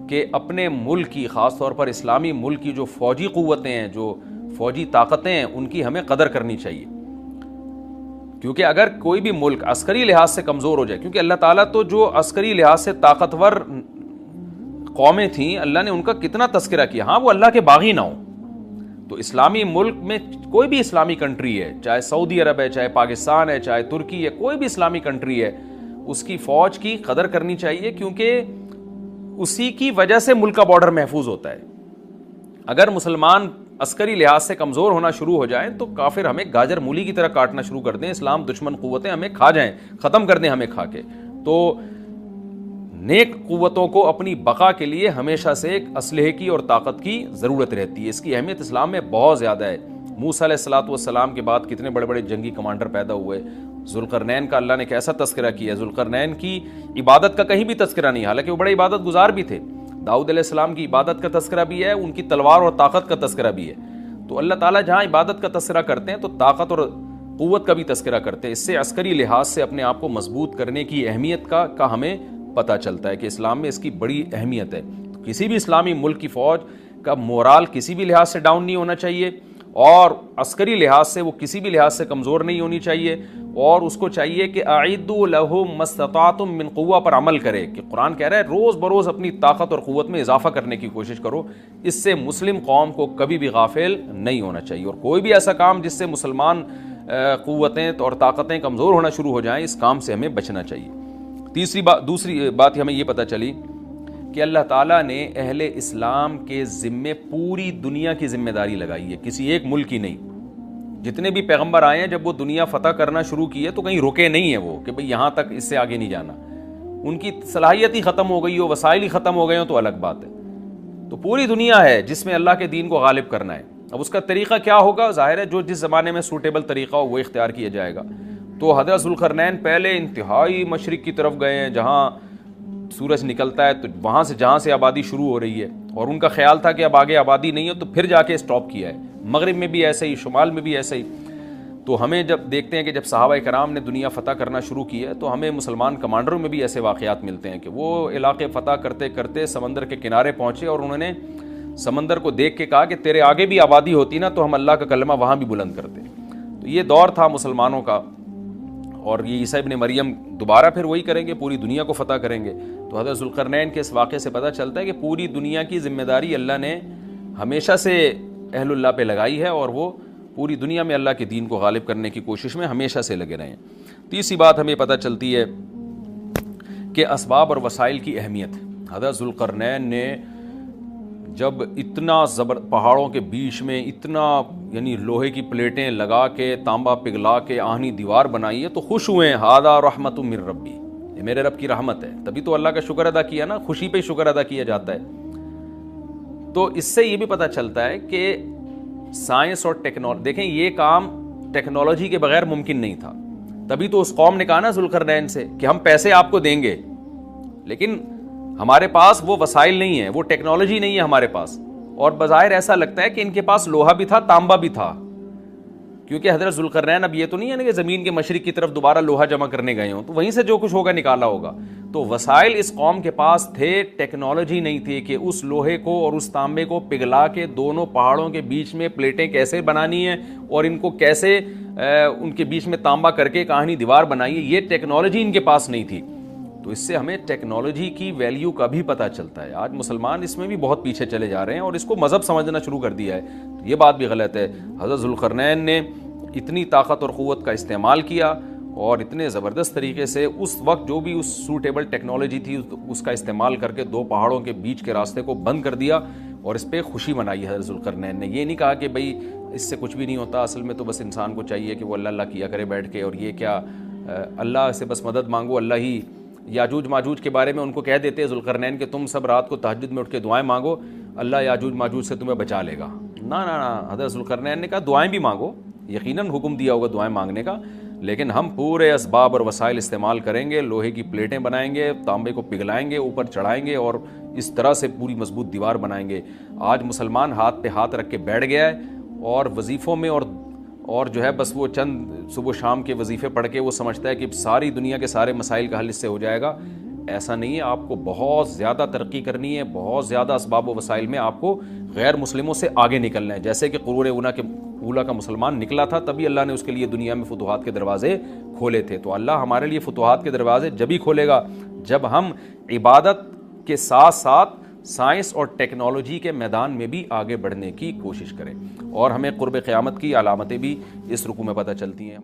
کہ اپنے ملک کی، خاص طور پر اسلامی ملک کی جو فوجی قوتیں ہیں، جو فوجی طاقتیں ہیں، ان کی ہمیں قدر کرنی چاہیے، کیونکہ اگر کوئی بھی ملک عسکری لحاظ سے کمزور ہو جائے، کیونکہ اللہ تعالیٰ تو جو عسکری لحاظ سے طاقتور قومیں تھیں اللہ نے ان کا کتنا تذکرہ کیا، ہاں وہ اللہ کے باغی نہ ہوں۔ تو اسلامی ملک میں کوئی بھی اسلامی کنٹری ہے، چاہے سعودی عرب ہے، چاہے پاکستان ہے، چاہے ترکی ہے، کوئی بھی اسلامی کنٹری ہے، اس کی فوج کی قدر کرنی چاہیے، کیونکہ اسی کی وجہ سے ملک کا بارڈر محفوظ ہوتا ہے۔ اگر مسلمان عسکری لحاظ سے کمزور ہونا شروع ہو جائیں تو کافر ہمیں گاجر مولی کی طرح کاٹنا شروع کر دیں، اسلام دشمن قوتیں ہمیں کھا جائیں، ختم کر دیں ہمیں کھا کے۔ تو نیک قوتوں کو اپنی بقا کے لیے ہمیشہ سے ایک اسلحے کی اور طاقت کی ضرورت رہتی ہے، اس کی اہمیت اسلام میں بہت زیادہ ہے۔ موسیٰ علیہ السلام کے بعد کتنے بڑے بڑے جنگی کمانڈر پیدا ہوئے، ذوالقرنین کا اللہ نے کیسا تذکرہ کیا، ذوالقرنین کی عبادت کا کہیں بھی تذکرہ نہیں، حالانکہ وہ بڑے عبادت گزار بھی تھے۔ داؤد علیہ السلام کی عبادت کا تذکرہ بھی ہے، ان کی تلوار اور طاقت کا تذکرہ بھی ہے۔ تو اللہ تعالیٰ جہاں عبادت کا تذکرہ کرتے ہیں تو طاقت اور قوت کا بھی تذکرہ کرتے ہیں، اس سے عسکری لحاظ سے اپنے آپ کو مضبوط کرنے کی اہمیت کا ہمیں پتہ چلتا ہے کہ اسلام میں اس کی بڑی اہمیت ہے۔ تو کسی بھی اسلامی ملک کی فوج کا مورال کسی بھی لحاظ سے ڈاؤن نہیں ہونا چاہیے، اور عسکری لحاظ سے وہ کسی بھی لحاظ سے کمزور نہیں ہونی چاہیے، اور اس کو چاہیے کہ اعدوا لهم ما استطعتم من قوہ پر عمل کرے، کہ قرآن کہہ رہا ہے روز بروز اپنی طاقت اور قوت میں اضافہ کرنے کی کوشش کرو۔ اس سے مسلم قوم کو کبھی بھی غافل نہیں ہونا چاہیے، اور کوئی بھی ایسا کام جس سے مسلمان قوتیں اور طاقتیں کمزور ہونا شروع ہو جائیں، اس کام سے ہمیں بچنا چاہیے۔ دوسری بات ہمیں یہ پتہ چلی کہ اللہ تعالیٰ نے اہل اسلام کے ذمے پوری دنیا کی ذمہ داری لگائی ہے، کسی ایک ملک کی نہیں۔ جتنے بھی پیغمبر آئے ہیں جب وہ دنیا فتح کرنا شروع کی ہے تو کہیں رکے نہیں ہیں وہ کہ بھئی یہاں تک، اس سے آگے نہیں جانا۔ ان کی صلاحیت ہی ختم ہو گئی ہو، وسائل ہی ختم ہو گئے ہوں تو الگ بات ہے۔ تو پوری دنیا ہے جس میں اللہ کے دین کو غالب کرنا ہے۔ اب اس کا طریقہ کیا ہوگا؟ ظاہر ہے جو جس زمانے میں سوٹیبل طریقہ ہو وہ اختیار کیا جائے گا۔ تو حضرت ذوالقرنین پہلے انتہائی مشرق کی طرف گئے ہیں جہاں سورج نکلتا ہے، تو وہاں سے جہاں سے آبادی شروع ہو رہی ہے، اور ان کا خیال تھا کہ اب آگے آبادی نہیں ہے تو پھر جا کے اسٹاپ کیا ہے۔ مغرب میں بھی ایسے ہی، شمال میں بھی ایسے ہی۔ تو ہمیں جب دیکھتے ہیں کہ جب صحابہ کرام نے دنیا فتح کرنا شروع کی ہے تو ہمیں مسلمان کمانڈروں میں بھی ایسے واقعات ملتے ہیں کہ وہ علاقے فتح کرتے کرتے سمندر کے کنارے پہنچے اور انہوں نے سمندر کو دیکھ کے کہا کہ تیرے آگے بھی آبادی ہوتی نا تو ہم اللہ کا کلمہ وہاں بھی بلند کرتے۔ تو یہ دور تھا مسلمانوں کا، اور یہ عیسیٰ ابن مریم دوبارہ پھر وہی کریں گے، پوری دنیا کو فتح کریں گے۔ تو حضرت ذوالقرنین کے اس واقعے سے پتہ چلتا ہے کہ پوری دنیا کی ذمہ داری اللہ نے ہمیشہ سے اہل اللہ پہ لگائی ہے، اور وہ پوری دنیا میں اللہ کے دین کو غالب کرنے کی کوشش میں ہمیشہ سے لگے رہے ہیں۔ تیسری بات ہمیں پتہ چلتی ہے کہ اسباب اور وسائل کی اہمیت۔ حضرت ذوالقرنین نے جب اتنا پہاڑوں کے بیچ میں اتنا یعنی لوہے کی پلیٹیں لگا کے، تانبا پگھلا کے آہنی دیوار بنائی ہے تو خوش ہوئے ہیں، ھذا رحمت من ربی، یہ میرے رب کی رحمت ہے۔ تبھی تو اللہ کا شکر ادا کیا نا، خوشی پہ شکر ادا کیا جاتا ہے۔ تو اس سے یہ بھی پتہ چلتا ہے کہ سائنس اور ٹیکنالوجی، دیکھیں یہ کام ٹیکنالوجی کے بغیر ممکن نہیں تھا۔ تبھی تو اس قوم نے کہا نا ذوالقرنین سے کہ ہم پیسے آپ کو دیں گے، لیکن ہمارے پاس وہ وسائل نہیں ہیں، وہ ٹیکنالوجی نہیں ہے ہمارے پاس۔ اور بظاہر ایسا لگتا ہے کہ ان کے پاس لوہا بھی تھا، تانبا بھی تھا، کیونکہ حضرت ذوالقرنین اب یہ تو نہیں ہے نا کہ زمین کے مشرق کی طرف دوبارہ لوہا جمع کرنے گئے ہوں، تو وہیں سے جو کچھ ہوگا نکالا ہوگا۔ تو وسائل اس قوم کے پاس تھے، ٹیکنالوجی نہیں تھی کہ اس لوہے کو اور اس تانبے کو پگھلا کے دونوں پہاڑوں کے بیچ میں پلیٹیں کیسے بنانی ہیں اور ان کو کیسے ان کے بیچ میں تانبا کر کے کہانی دیوار بنائی ہے، یہ ٹیکنالوجی ان کے پاس نہیں تھی۔ تو اس سے ہمیں ٹیکنالوجی کی ویلیو کا بھی پتہ چلتا ہے۔ آج مسلمان اس میں بھی بہت پیچھے چلے جا رہے ہیں اور اس کو مذہب سمجھنا شروع کر دیا ہے، تو یہ بات بھی غلط ہے۔ حضرت ذوالقرنین نے اتنی طاقت اور قوت کا استعمال کیا اور اتنے زبردست طریقے سے اس وقت جو بھی اس سوٹیبل ٹیکنالوجی تھی اس کا استعمال کر کے دو پہاڑوں کے بیچ کے راستے کو بند کر دیا، اور اس پہ خوشی منائی حضرت ذوالقرنین نے۔ یہ نہیں کہا کہ بھئی اس سے کچھ بھی نہیں ہوتا، اصل میں تو بس انسان کو چاہیے کہ وہ اللہ اللہ کیا کرے بیٹھ کے، اور یہ کیا اللہ سے بس مدد مانگو، اللہ ہی۔ یاجوج ماجوج کے بارے میں ان کو کہہ دیتے ذوالقرنین کہ تم سب رات کو تہجد میں اٹھ کے دعائیں مانگو، اللہ یاجوج ماجوج سے تمہیں بچا لے گا۔ نہ نہ نہ، حضرت ذوالقرنین نے کہا دعائیں بھی مانگو، یقیناً حکم دیا ہوگا دعائیں مانگنے کا، لیکن ہم پورے اسباب اور وسائل استعمال کریں گے، لوہے کی پلیٹیں بنائیں گے، تانبے کو پگھلائیں گے، اوپر چڑھائیں گے اور اس طرح سے پوری مضبوط دیوار بنائیں گے۔ آج مسلمان ہاتھ پہ ہاتھ رکھ کے بیٹھ گیا ہے اور وظیفوں میں اور جو ہے بس وہ چند صبح شام کے وظیفے پڑھ کے وہ سمجھتا ہے کہ ساری دنیا کے سارے مسائل کا حل اس سے ہو جائے گا۔ ایسا نہیں ہے، آپ کو بہت زیادہ ترقی کرنی ہے، بہت زیادہ اسباب و وسائل میں آپ کو غیر مسلموں سے آگے نکلنا ہے۔ جیسے کہ قرون اولیٰ کا مسلمان نکلا تھا، تبھی اللہ نے اس کے لیے دنیا میں فتوحات کے دروازے کھولے تھے۔ تو اللہ ہمارے لیے فتوحات کے دروازے جب ہی کھولے گا جب ہم عبادت کے ساتھ ساتھ سائنس اور ٹیکنالوجی کے میدان میں بھی آگے بڑھنے کی کوشش کریں، اور ہمیں قرب قیامت کی علامتیں بھی اس رکوع میں پتہ چلتی ہیں۔